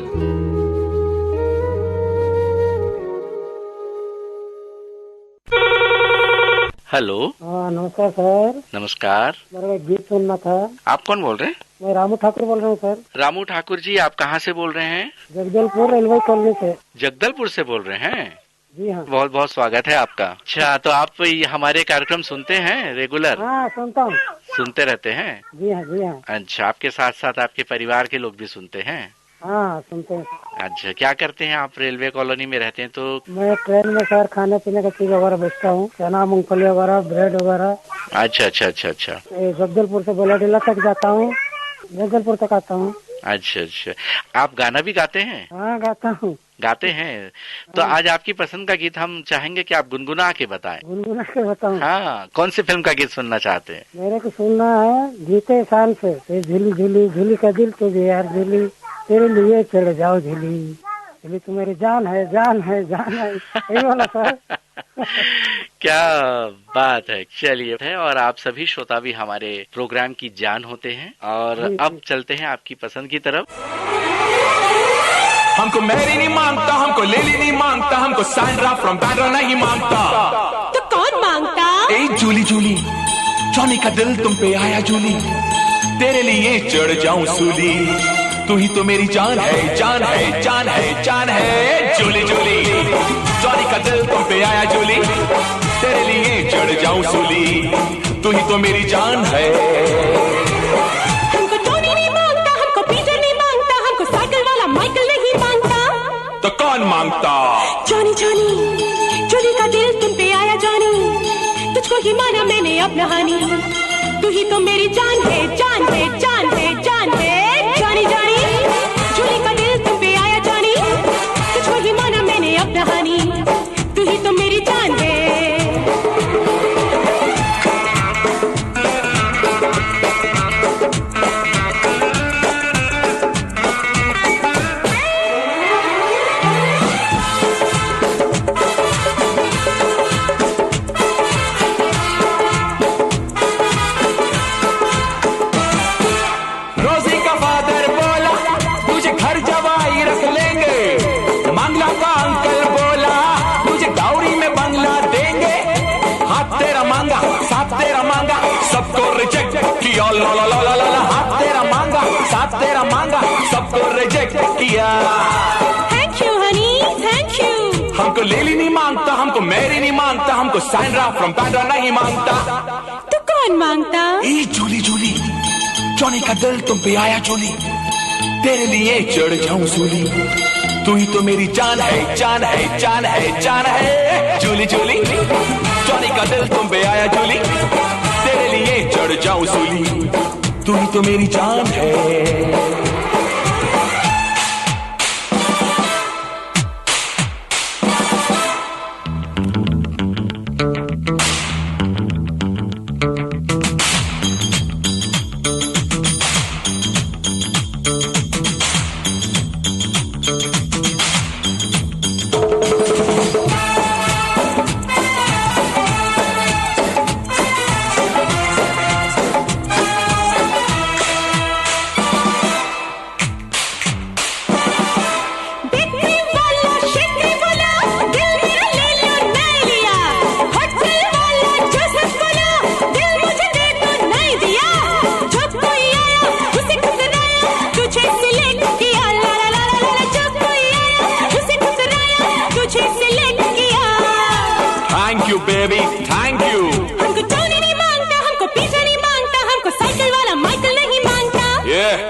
S9: हेलो।
S14: नमस्कार सर।
S9: नमस्कार।
S14: मेरा एक गीत सुनना था।
S9: आप कौन बोल रहे हैं?
S14: मैं रामू ठाकुर बोल रहा हूँ सर।
S9: रामू ठाकुर जी, आप कहाँ से बोल रहे हैं?
S14: जगदलपुर रेलवे कॉलोनी से।
S9: जगदलपुर से बोल रहे हैं?
S14: जी हाँ।
S9: बहुत बहुत स्वागत है आपका। अच्छा, तो आप हमारे कार्यक्रम सुनते हैं रेगुलर?
S14: हाँ, सुनता हूँ।
S9: सुनते रहते हैं?
S14: जी हाँ, जी हाँ।
S9: अच्छा, आपके साथ साथ आपके परिवार के लोग भी सुनते हैं?
S14: हाँ, सुनते हैं।
S9: अच्छा, क्या करते हैं आप? रेलवे कॉलोनी में रहते हैं तो?
S14: मैं ट्रेन में सर खाने पीने का चीज वगैरह बेचता हूँ, चना मूंगफली वगैरह, ब्रेड वगैरह।
S9: अच्छा अच्छा अच्छा अच्छा।
S14: जगदलपुर से बलाडीला तक जाता हूँ, जगदलपुर तक आता हूँ।
S9: अच्छा अच्छा, आप गाना भी गाते हैं?
S14: हाँ, गाता हूँ।
S9: गाते हैं तो आज आपकी पसंद का गीत हम चाहेंगे कि आप गुनगुना के बताएं।
S14: गुनगुना के बताऊं?
S9: हाँ, कौन सी फिल्म का गीत सुनना चाहते हैं?
S14: मेरे को सुनना है जीते शान से, झूली झूली झूली का दिल तुझे यार झूली, तेरे लिए चले जाओ झूली, झूली तू मेरी जान है, जान है, जान है, यही वाला सर।
S9: क्या बात है। चलिए है, और आप सभी श्रोता भी हमारे प्रोग्राम की जान होते हैं। और अब चलते हैं आपकी पसंद की तरफ।
S15: हमको मैरी नहीं मांगता, हमको लेली नहीं मांगता, हमको सैंड्रा फ्रॉम बैंड्रा नहीं मांगता।
S16: तो कौन मांगता?
S15: ए जूली जूली, जॉनी का दिल तुम पे आया जूली, तेरे लिए चढ़ जाऊं सूली, तू ही तो मेरी जान है, जान है, जान है, जान है। जूली जूली, जॉनी का दिल तुम पे आया जूली, तेरे लिए चढ़ जाऊं सूली, तू ही तो मेरी जान है।
S16: हमको टोनी नहीं मांगता, हमको पीटर नहीं मांगता, हमको साइकिल वाला माइकल नहीं मांगता।
S15: तो कौन मांगता?
S16: जॉनी जॉनी, जॉनी का दिल तुम पे आया जॉनी, तुझको ही माना मैंने अपना हानी, तू ही तो मेरी जान है, जान है, जान है, जान है। जॉनी जॉनी, जॉनी का दिल तुम पे आया जॉनी, तुझको ही माना मैंने अपना हानी, तू ही तो मेरी जान है।
S15: सबको रिजेक्ट किया, ला ला ला ला ला, हाथ तेरा मांगा, साथ तेरा मांगा, सबको रिजेक्ट किया।
S16: Thank you Honey, thank you.
S15: हमको लेली नहीं मांगता, हमको मैरी नहीं मांगता, हमको सैंड्रा फ्रॉम बैंड्रा नहीं मांगता।
S16: तो कौन मांगता?
S15: ए जूली जूली, जॉनी का दिल तुम पे आया जूली, तेरे लिए चढ़ जाऊं सूली, तू ही तो मेरी जान है, जान है, जान है, जान है। जूली जूली, जॉनी का दिल तुम पे आया जूली, तेरे लिए चढ़ जाऊं सूली, तू ही तो मेरी जान है।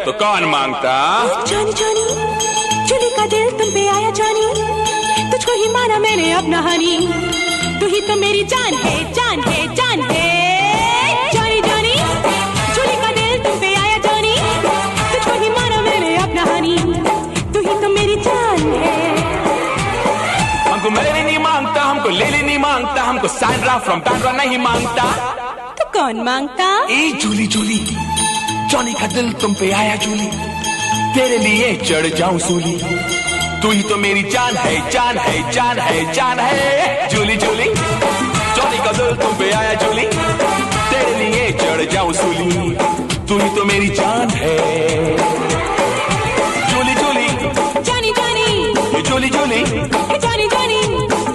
S15: तो कौन मांगता?
S16: जानी जानी चुली का दिल तुम पे आया जानी, तुझको ही माना मैंने अपना हानी, तू ही तो मेरी जान है जान है जान है। जानी जानी चुली का दिल तुम पे आया जानी, तुझको ही माना मैंने अपना हानी, तू ही तो मेरी जान है।
S15: हमको मेरी नहीं मांगता, हमको लेली नहीं मांगता, हमको सैंड्रा फ्रॉम बैंड्रा नहीं मांगता।
S16: तो कौन मांगता?
S15: ए जूली जूली जॉनी का दिल तुम पे आया जूली, तेरे लिए चढ़ जाऊं सूली, तू ही तो मेरी जान है जान है जान है जान है। जूली जूली जॉनी का दिल तुम पे आया जूली, तेरे लिए चढ़ जाऊं सूली, तू ही तो मेरी जान है। जूली जूली
S16: जानी जानी
S15: जूली जूली
S16: जानी जानी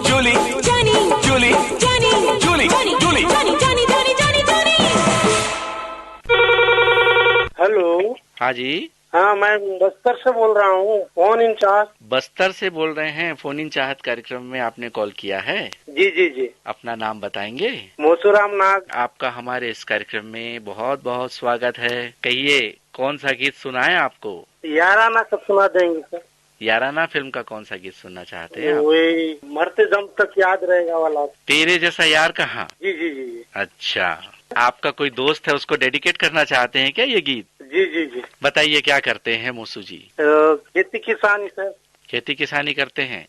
S15: जूली
S16: जानी
S15: जूली
S16: जानी
S15: जूली
S16: जानी
S15: जूली
S16: जानी जानी जानी जानी जानी।
S17: हेलो।
S9: हाँ जी।
S17: हाँ, मैं बस्तर से बोल रहा हूँ, फोन इन चाहत।
S9: बस्तर से बोल रहे हैं, फोन इन चाहत कार्यक्रम में आपने कॉल किया है?
S17: जी जी जी।
S9: अपना नाम बताएंगे?
S17: मोसूराम नाग।
S9: आपका हमारे इस कार्यक्रम में बहुत बहुत स्वागत है। कहिए कौन सा गीत सुनाए आपको?
S17: याराना कब सुना देंगे सर?
S9: याराना फिल्म का कौन सा गीत सुनना चाहते हैं आप?
S17: वही मरते दम तक याद रहेगा वाला।
S9: तेरे जैसा यार कहाँ?
S17: जी जी जी।
S9: अच्छा, आपका कोई दोस्त है, उसको डेडिकेट करना चाहते हैं क्या ये गीत?
S17: जी जी जी।
S9: बताइए क्या करते हैं मोसू जी?
S17: खेती किसानी सर।
S9: खेती किसानी करते हैं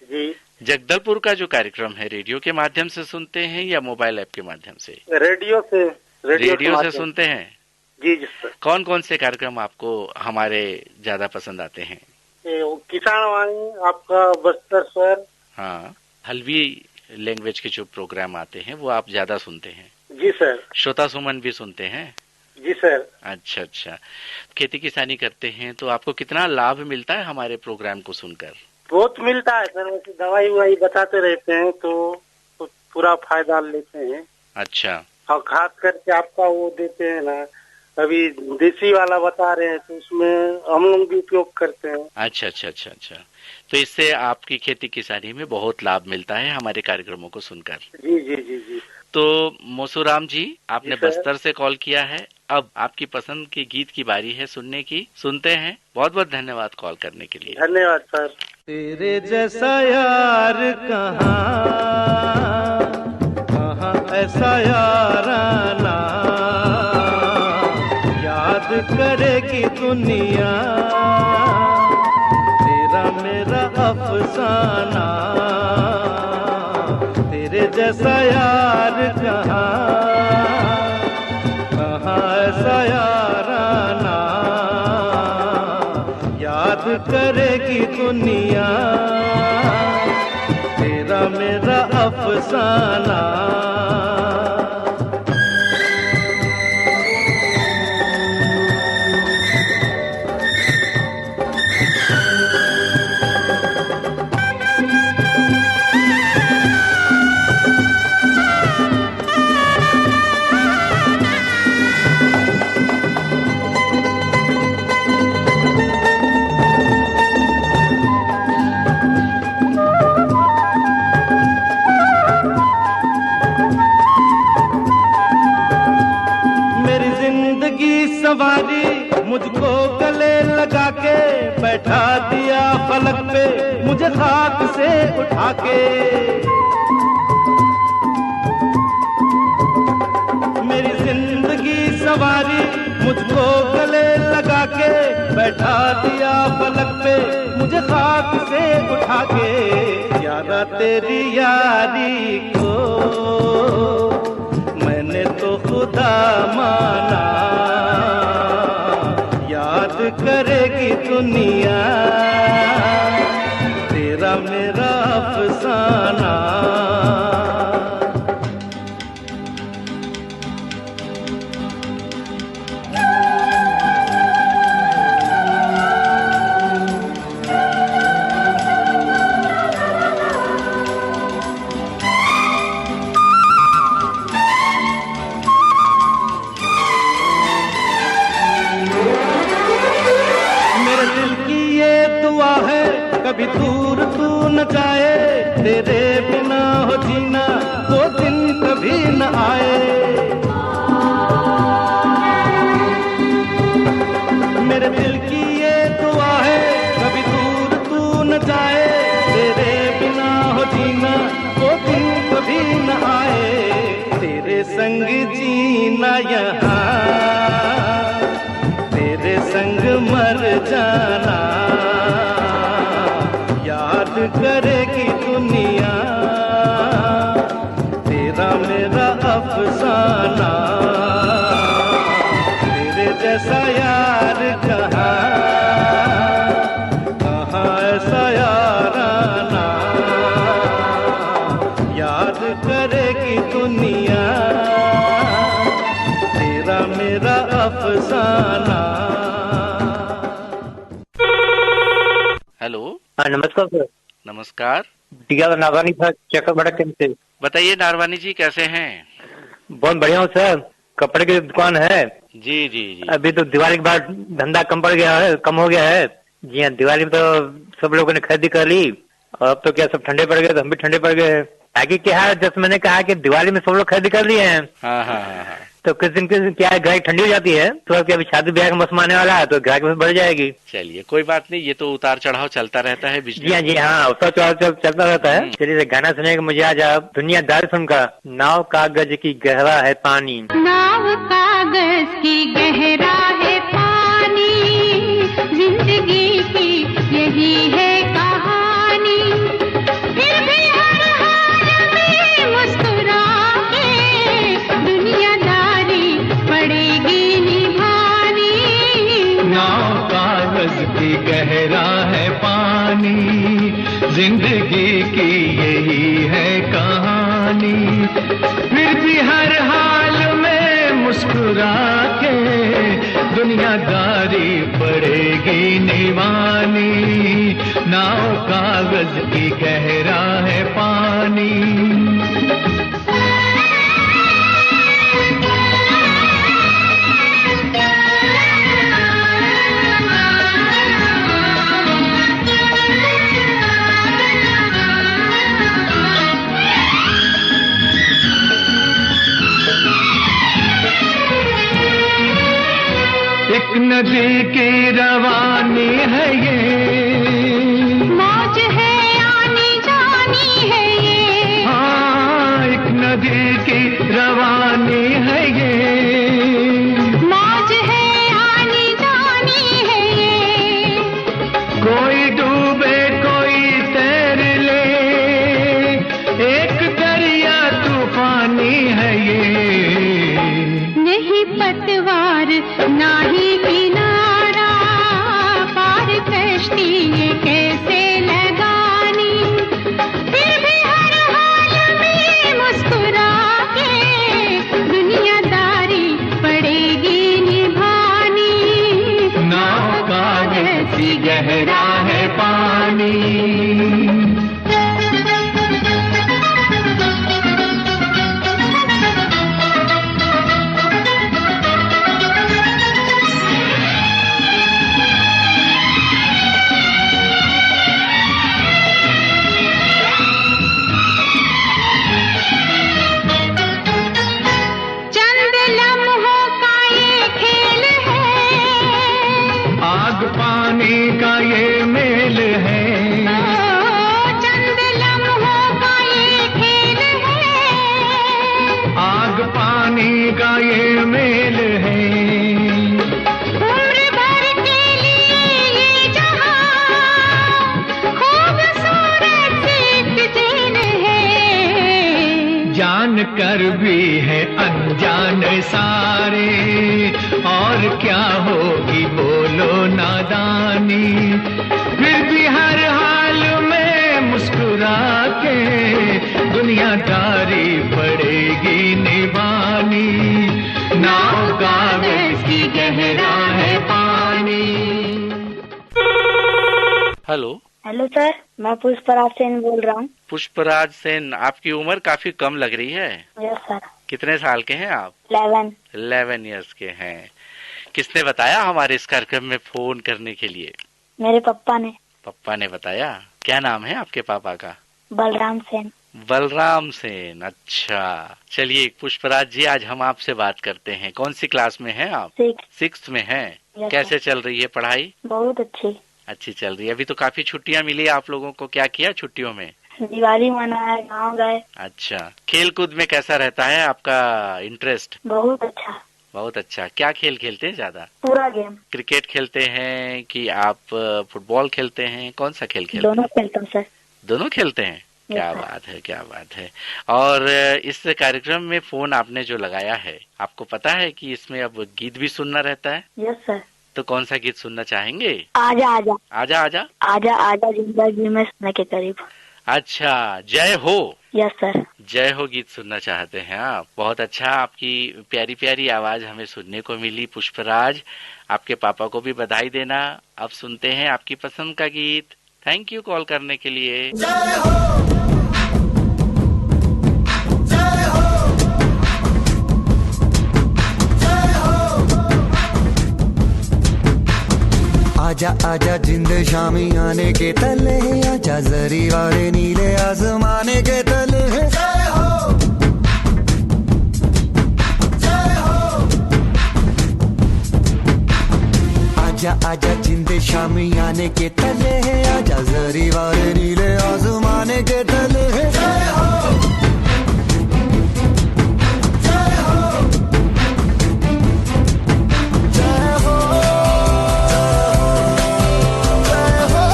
S17: जी।
S9: जगदलपुर का जो कार्यक्रम है रेडियो के माध्यम से सुनते हैं या मोबाइल ऐप के माध्यम से?
S17: रेडियो से।
S9: रेडियो से सुनते हैं?
S17: जी जी सर।
S9: कौन कौन से कार्यक्रम आपको हमारे ज्यादा पसंद आते हैं?
S17: किसान वाणी आपका बस्तर सर।
S9: हाँ, हल्वी लैंग्वेज के जो प्रोग्राम आते हैं वो आप ज्यादा सुनते हैं?
S17: जी सर।
S9: श्रोता सुमन भी सुनते हैं?
S17: जी सर।
S9: अच्छा अच्छा। खेती किसानी करते हैं तो आपको कितना लाभ मिलता है हमारे प्रोग्राम को सुनकर?
S17: बहुत मिलता है सर, वैसे दवाई ववाई बताते रहते हैं तो पूरा फायदा लेते हैं।
S9: अच्छा।
S17: और खास करके आपका वो देते हैं ना, अभी देसी वाला बता रहे हैं तो उसमें हम लोग भी उपयोग करते हैं।
S9: अच्छा अच्छा अच्छा अच्छा। तो इससे आपकी खेती किसानी में बहुत लाभ मिलता है हमारे कार्यक्रमों को सुनकर?
S17: जी जी जी जी।
S9: तो मोसूराम जी, आपने बस्तर से कॉल किया है, अब आपकी पसंद के गीत की बारी है सुनने की। सुनते हैं। बहुत बहुत धन्यवाद कॉल करने के लिए।
S17: धन्यवाद सर।
S3: तेरे जैसा यार कहाँ कहाँ ऐसा याराना, याद करेगी दुनिया तेरा मेरा अफसाना। तेरे जैसा यार कहाँ कहाँ ऐसा याराना, याद करेगी दुनिया तेरा मेरा अफसाना। सवारी मुझको गले लगा के बैठा दिया फलक पे, मुझे खाक से उठा के। मेरी जिंदगी सवारी मुझको गले लगा के बैठा दिया फलक पे, मुझे खाक से उठा के। यारा तेरी यारी को मैंने तो खुदा माना, याद करेगी दुनिया तेरा मेरा अफसाना। कभी दूर तू न जाए, तेरे बिना हो जीना वो दिन कभी न आए। मेरे जाना, याद करेगी दुनिया तेरा मेरा अफसाना। तेरे जैसा यार कहाँ ऐसा याराना, याद करेगी दुनिया तेरा मेरा अफसाना।
S9: हेलो,
S18: नमस्कार सर।
S9: नमस्कार।
S18: नारवानी सर, चक्करबाड़ा कैंप से।
S9: बताइए नारवानी जी, कैसे हैं?
S18: बहुत बढ़िया हूँ सर। कपड़े की दुकान है।
S9: जी जी जी।
S18: अभी तो दिवाली के बाद धंधा कम हो गया है। जी हाँ, दिवाली में तो सब लोगों ने खरीदी कर ली और अब तो क्या सब ठंडे पड़ गए, तो हम भी ठंडे पड़ गए। आगे क्या है, जैसे मैंने कहा कि दिवाली में सब लोग खरीदी कर लिए हैं।
S9: हाँ हाँ हाँ।
S18: तो किस दिन क्या है, ग्राहक ठंडी हो जाती है, तो अभी शादी ब्याह का मौसम आने वाला है तो ग्राहक में बढ़ जाएगी।
S9: चलिए कोई बात नहीं, ये तो उतार चढ़ाव चलता रहता है बिजनेस।
S18: जी हाँ, उतार चढ़ाव चलता रहता है। चलिए गाना सुनेगा मुझे आज आप दुनियादारी फिल्म का, नाव कागज की गहरा है पानी।
S4: नाव कागज की गहरा है पानी, जिंदगी की यही है कहानी। फिर भी हर हाल में मुस्कुरा के दुनियादारी पड़ेगी निभानी।
S3: नाव कागज की गहरा है पानी, जिंदगी की यही है कहानी। फिर भी हर हाल में मुस्कुरा के दुनियादारी पड़ेगी निभानी। नाव कागज की गहरा है पानी। एक नदी की रवानी है ये,
S4: मौज है आनी जानी है ये।
S3: हाँ, एक नदी की रवानी है ये,
S4: मौज है आनी जानी है ये।
S3: कोई डूबे कोई तैर ले, एक दरिया तूफानी है ये।
S4: नहीं पतवार ना ही किनारा, पार कश्ती ये कैसे लगानी। फिर भी हर हाल में मुस्कुरा के दुनियादारी पड़ेगी निभानी।
S3: नाव कागज की गहरा है पानी। पानी का ये मेल है,
S4: चंद लम्हों का ये खेल है।
S3: आग पानी का ये मेल है,
S4: उम्र भर के लिए ये जहां खूबसूरत सी जेल है।
S3: जान कर भी है अनजान सारे, और क्या होगी बोलो नादानी। फिर भी हर हाल में मुस्कुरा के दुनियादारी पड़ेगी निभानी। नाव कागज की गहरा है पानी।
S9: हेलो
S19: हेलो सर, मैं पुष्पराज सेन बोल रहा हूँ।
S9: पुष्पराज सेन, आपकी उम्र काफी कम लग रही है।
S19: Yes sir.
S9: कितने साल के हैं आप?
S19: 11
S9: ईयर्स के हैं। किसने बताया हमारे इस कार्यक्रम में फोन करने के लिए?
S19: मेरे पापा ने।
S9: पापा ने बताया। क्या नाम है आपके पापा का?
S19: बलराम सेन।
S9: बलराम सेन, अच्छा। चलिए पुष्पराज जी, आज हम आपसे बात करते हैं। कौन सी क्लास में हैं आप? 6th में हैं। कैसे चल रही है पढ़ाई?
S19: बहुत अच्छी
S9: चल रही है। अभी तो काफी छुट्टियां मिली आप लोगों को, क्या किया छुट्टियों में?
S19: दिवाली मनाया, गाँव गए।
S9: अच्छा, खेल कूद में कैसा रहता है आपका इंटरेस्ट?
S19: बहुत अच्छा।
S9: बहुत अच्छा। क्या खेल खेलते हैं ज्यादा?
S19: पूरा गेम।
S9: क्रिकेट खेलते हैं कि आप फुटबॉल खेलते हैं? कौन सा खेल खेलते हैं?
S19: दोनों खेलता हूँ सर।
S9: दोनों खेलते हैं। क्या बात है, क्या बात है। और इस कार्यक्रम में फोन आपने जो लगाया है, आपको पता है कि इसमें अब गीत भी सुनना रहता है?
S19: Yes sir.
S9: तो कौन सा गीत सुनना चाहेंगे?
S19: आजा आजा
S9: आजा आजा
S19: आजा आजा जिंदगी में सुनने के करीब।
S9: अच्छा, जय हो।
S19: Yes sir.
S9: जय हो गीत सुनना चाहते हैं आप। बहुत अच्छा, आपकी प्यारी प्यारी आवाज हमें सुनने को मिली पुष्पराज। आपके पापा को भी बधाई देना। अब सुनते हैं आपकी पसंद का गीत। थैंक यू कॉल करने के लिए।
S15: जय हो, जय हो, जय हो।
S20: आजा आजा जिंद शामी आने के तले, आजा जरी वाले नीले आसमाने के तले।
S15: जय हो, जय हो।
S20: आजा आजा जिंद शामी आने के तले, आजा जरी वाले नीले आसमाने के तले।
S15: जय हो, जय हो,
S20: जय हो, जय हो।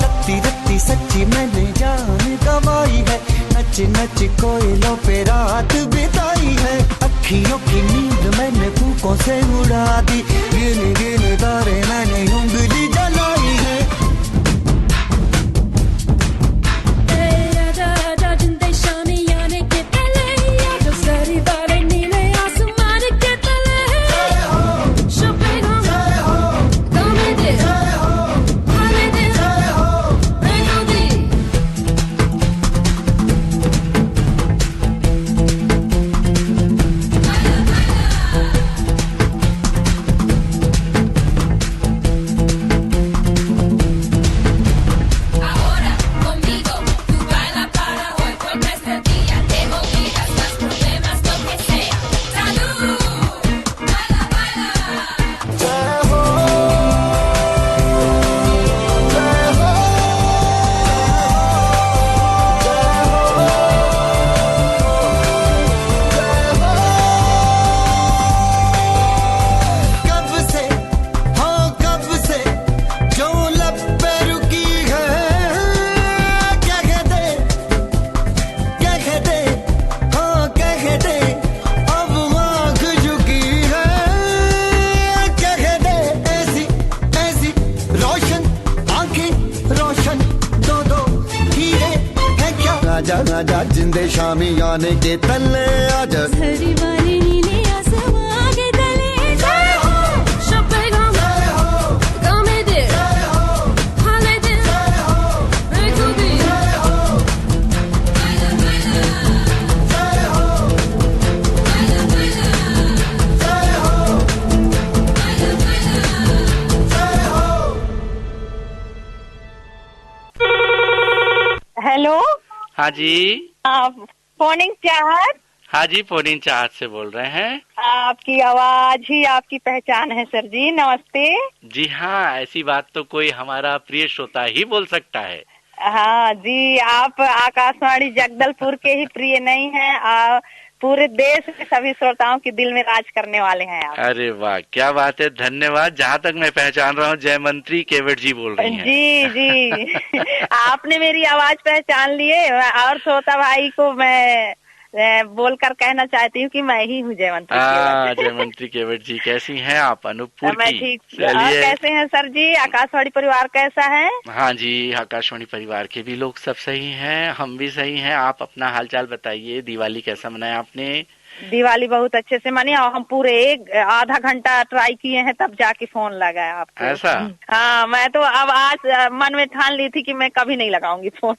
S20: रत्ती रत्ती सच्ची मैंने जान गवाई है, नच नच कोयलों पे रात बिताई है। अखियों की नींद मैंने फूकों से उड़ा दी, गिन गिन तारे मैंने उंगली जलाई है।
S16: आजा आजा जिंदे शामी आने के तले, आजा सारी बातें नीले आसमान के तले।
S15: जय हो,
S16: शोपेगा
S15: जय हो,
S16: गाने दे,
S15: जय हो,
S16: हाले दे,
S15: जय हो।
S16: रेखो दी। Ahora conmigo tú baila para hoy, porque este día te olvidas más problemas, lo que sea. Salud, baila, baila.
S20: जय हो, जय हो, कब से, हाँ कब से जो लब पे रुकी है, क्या कहते, क्या कहते, हाँ क्या कहते, अब आँख झुकी है, क्या कहते, ऐसी ऐसी रोशन आंखें, रोशन दो दो हीरे है क्या। आजा आजा जिंदे शामी आने के तले, आजा
S16: हरी वाली नीले आसमान के तले। जय हो, शोपेगा
S15: जय हो,
S16: गाने दे,
S15: जय हो,
S16: हाले दे,
S15: जय हो,
S16: रेखो दी।
S15: जय हो,
S16: बाila, बाila,
S15: जय हो,
S16: बाila, बाila,
S15: जय हो,
S16: बाila, बाila।
S15: जय हो।
S19: हेलो,
S9: हाँ जी।
S19: आप फोनिंग चाहत?
S9: हाँ जी, फोनिन चाहत से बोल रहे हैं।
S19: आपकी आवाज ही आपकी पहचान है सर जी। नमस्ते।
S9: जी हाँ, ऐसी बात तो कोई हमारा प्रिय श्रोता ही बोल सकता है।
S19: हाँ जी, आप आकाशवाणी जगदलपुर के ही प्रिय नहीं हैं, पूरे देश के सभी श्रोताओं के दिल में राज करने वाले हैं आप।
S9: अरे वाह, क्या बात है, धन्यवाद। जहाँ तक मैं पहचान रहा हूँ, जयमंत्री केवट जी बोल रही हैं।
S19: जी जी आपने मेरी आवाज पहचान लिए, और श्रोता भाई को मैं बोलकर कहना चाहती हूँ कि मैं ही हूँ जयमंत्री केवट।
S9: जयमंत्री केवट जी, कैसी हैं आप? अनूपपुर
S19: मैं
S9: की।
S19: ठीक। कैसे हैं सर जी? आकाशवाणी परिवार कैसा है?
S9: हाँ जी, आकाशवाणी परिवार के भी लोग सब सही हैं, हम भी सही हैं। आप अपना हालचाल बताइए। दिवाली कैसा मनाया आपने?
S19: दिवाली बहुत अच्छे से मनी, और हम पूरे आधा घंटा ट्राई किए हैं तब जाके फोन लगाया आपको।
S9: ऐसा?
S19: हाँ, मैं तो अब आज मन में ठान ली थी कि मैं कभी नहीं लगाऊंगी फोन।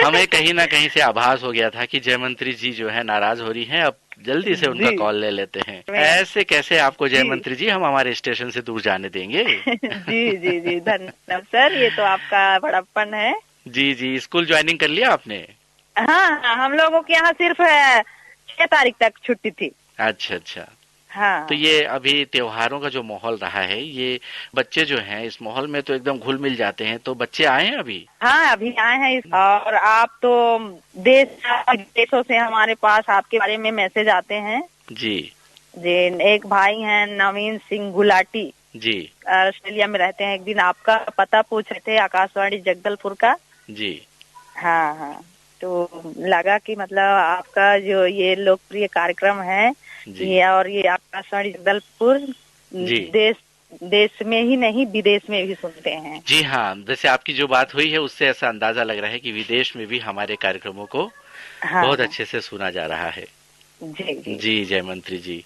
S9: हमें कहीं ना कहीं से आभास हो गया था कि जयमंत्री जी जो है नाराज हो रही हैं। अब जल्दी से उनका कॉल ले लेते हैं। ऐसे कैसे आपको जयमंत्री जी हम हमारे स्टेशन से दूर जाने देंगे?
S19: जी जी जी, धन्यवाद सर, ये तो आपका बड़प्पन है।
S9: जी जी, स्कूल ज्वाइनिंग कर लिया आपने?
S19: हाँ, हम लोगों के यहाँ सिर्फ 6 तारीख तक छुट्टी थी।
S9: अच्छा अच्छा।
S19: हाँ।
S9: तो ये अभी त्योहारों का जो माहौल रहा है, ये बच्चे जो हैं इस माहौल में तो एकदम घुल मिल जाते हैं। तो बच्चे आए हैं अभी?
S19: हाँ, अभी आए हैं। और आप तो देशों से हमारे पास आपके बारे में मैसेज आते हैं
S9: जी।
S19: एक भाई हैं नवीन सिंह गुलाटी
S9: जी,
S19: ऑस्ट्रेलिया में रहते हैं। एक दिन आपका पता पूछ रहे थे, आकाशवाणी जगदलपुर का।
S9: जी
S19: हाँ हाँ, तो लगा कि मतलब आपका जो ये लोकप्रिय कार्यक्रम है ये, और ये आकाशवाणी जगदलपुर देश में ही नहीं विदेश में भी सुनते हैं।
S9: जी हाँ, जैसे आपकी जो बात हुई है उससे ऐसा अंदाजा लग रहा है कि विदेश में भी हमारे कार्यक्रमों को बहुत अच्छे से सुना जा रहा है। जी जयमंत्री जी,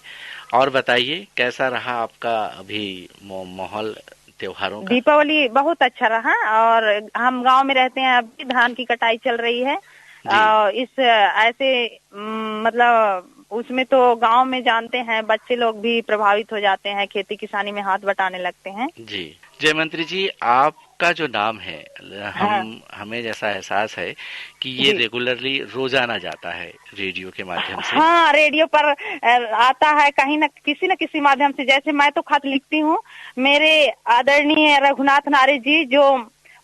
S9: और बताइए कैसा रहा आपका अभी माहौल त्योहारों का?
S19: दीपावली बहुत अच्छा रहा, और हम गांव में रहते हैं, अभी धान की कटाई चल रही है। इस ऐसे मतलब उसमें तो गांव में जानते हैं बच्चे लोग भी प्रभावित हो जाते हैं, खेती किसानी में हाथ बटाने लगते हैं।
S9: जी जयमंत्री जी, आपका जो नाम है हमें जैसा एहसास है कि ये रेगुलरली रोजाना जाता है रेडियो के माध्यम से।
S19: हाँ, रेडियो पर आता है कहीं न किसी माध्यम से। जैसे मैं तो खत लिखती हूँ, मेरे आदरणीय रघुनाथ नारे जी जो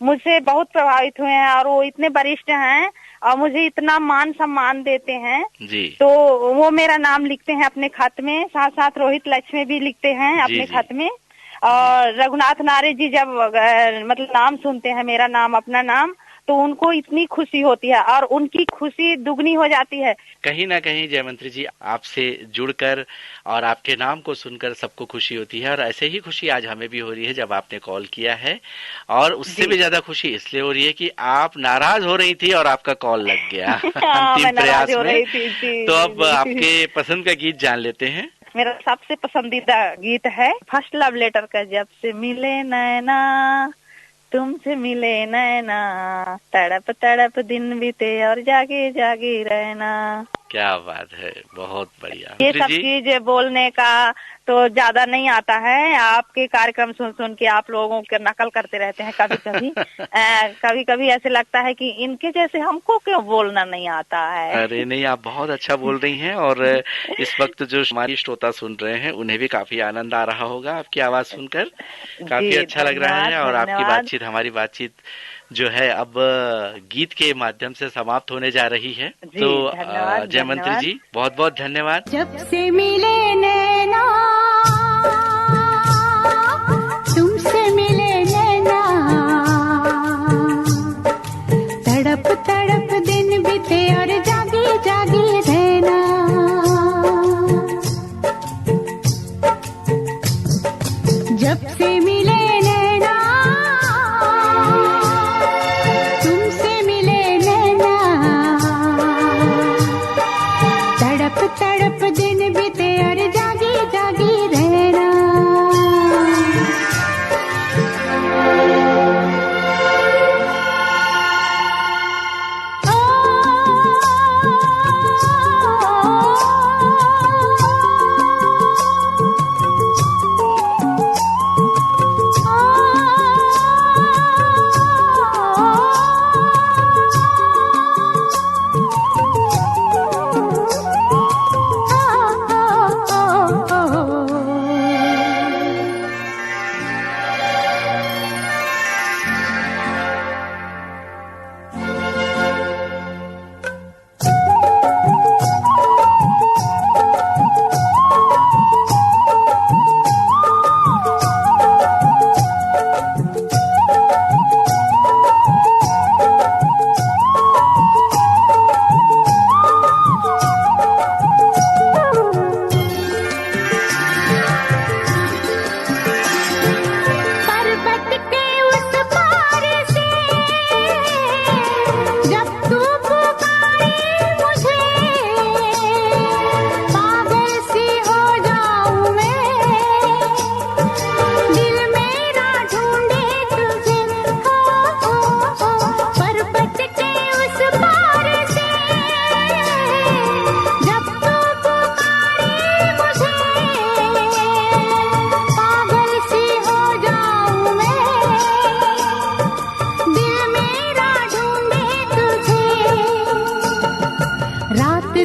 S19: मुझसे बहुत प्रभावित हुए हैं, और वो इतने वरिष्ठ हैं और मुझे इतना मान सम्मान देते हैं
S9: जी।
S19: तो वो मेरा नाम लिखते हैं अपने खत में, साथ साथ रोहित लक्ष्मी भी लिखते हैं अपने खत में। और रघुनाथ नारे जी जब मतलब नाम सुनते हैं, मेरा नाम, अपना नाम, तो उनको इतनी खुशी होती है और उनकी खुशी दुगनी हो जाती है।
S9: कहीं ना कहीं जयमंत्री जी आपसे जुड़कर और आपके नाम को सुनकर सबको खुशी होती है, और ऐसे ही खुशी आज हमें भी हो रही है जब आपने कॉल किया है। और उससे भी ज्यादा खुशी इसलिए हो रही है कि आप नाराज हो रही थी और आपका कॉल लग गया अंतिम प्रयास में। तो अब आपके पसंद का गीत जान लेते हैं।
S19: मेरा सबसे पसंदीदा गीत है फर्स्ट लव लेटर का, जब से मिले नैना तुमसे मिले नैना, तड़प तड़प दिन बीते और जागे जागे रहना।
S9: क्या बात है, बहुत बढ़िया।
S19: ये सब चीज बोलने का तो ज्यादा नहीं आता है, आपके कार्यक्रम सुन सुन के आप लोगों के नकल करते रहते हैं कभी कभी। कभी कभी ऐसे लगता है कि इनके जैसे हमको क्यों बोलना नहीं आता है।
S9: अरे नहीं, आप बहुत अच्छा बोल रही हैं, और इस वक्त जो हमारी श्रोता सुन रहे हैं उन्हें भी काफी आनंद आ रहा होगा आपकी आवाज सुनकर। काफी अच्छा लग रहा है, और आपकी बातचीत, हमारी बातचीत जो है अब गीत के माध्यम से समाप्त होने जा रही है। तो जयमंत्री जी बहुत बहुत धन्यवाद।
S4: जब से मिले नैना तुमसे मिले नैना, तड़प तड़प दिन बीते और जागे जागे रहना। जब से मिले नैना तुमसे मिले नैना, तड़प तड़प दिन बीते और जागे जागे रहना।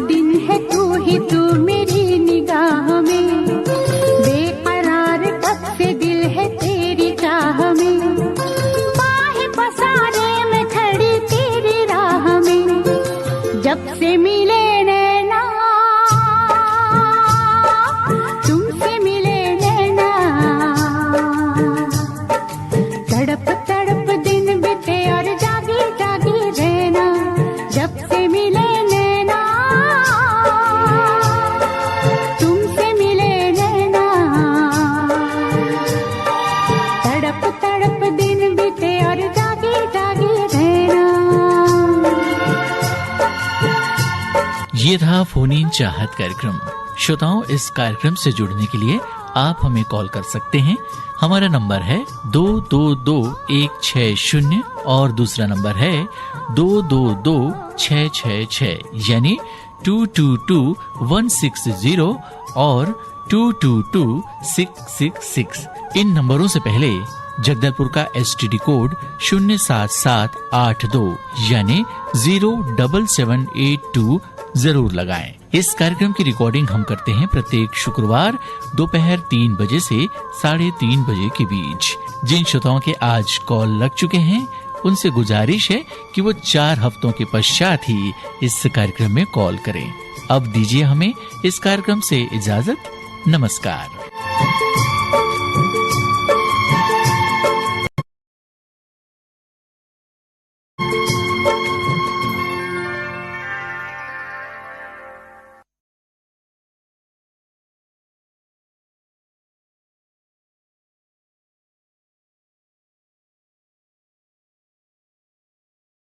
S4: दिन है तू ही तू मेरी निगाह में। जब से मिले नैना, तुमसे मिले नैना, तड़प तड़प दिन बीते और जागी जागी रहना। जब से मिले नैना, तुमसे मिले नैना, तड़प तड़प दिन बीते और जागी जागी रहना।
S1: ये था फोन इन चाहत कार्यक्रम। श्रोताओं, इस कार्यक्रम से जुड़ने के लिए आप हमें कॉल कर सकते हैं। हमारा नंबर है 222160 और दूसरा नंबर है 222666, यानी 222160 और 222666। इन नंबरों से पहले जगदलपुर का STD कोड 07782 यानी 07782 जरूर लगाएं। इस कार्यक्रम की रिकॉर्डिंग हम करते हैं प्रत्येक शुक्रवार दोपहर 3 बजे से 3:30 बजे के बीच। जिन श्रोताओं के आज कॉल लग चुके हैं उनसे गुजारिश है कि वो 4 हफ्तों के पश्चात ही इस कार्यक्रम में कॉल करें। अब दीजिए हमें इस कार्यक्रम से इजाजत। नमस्कार।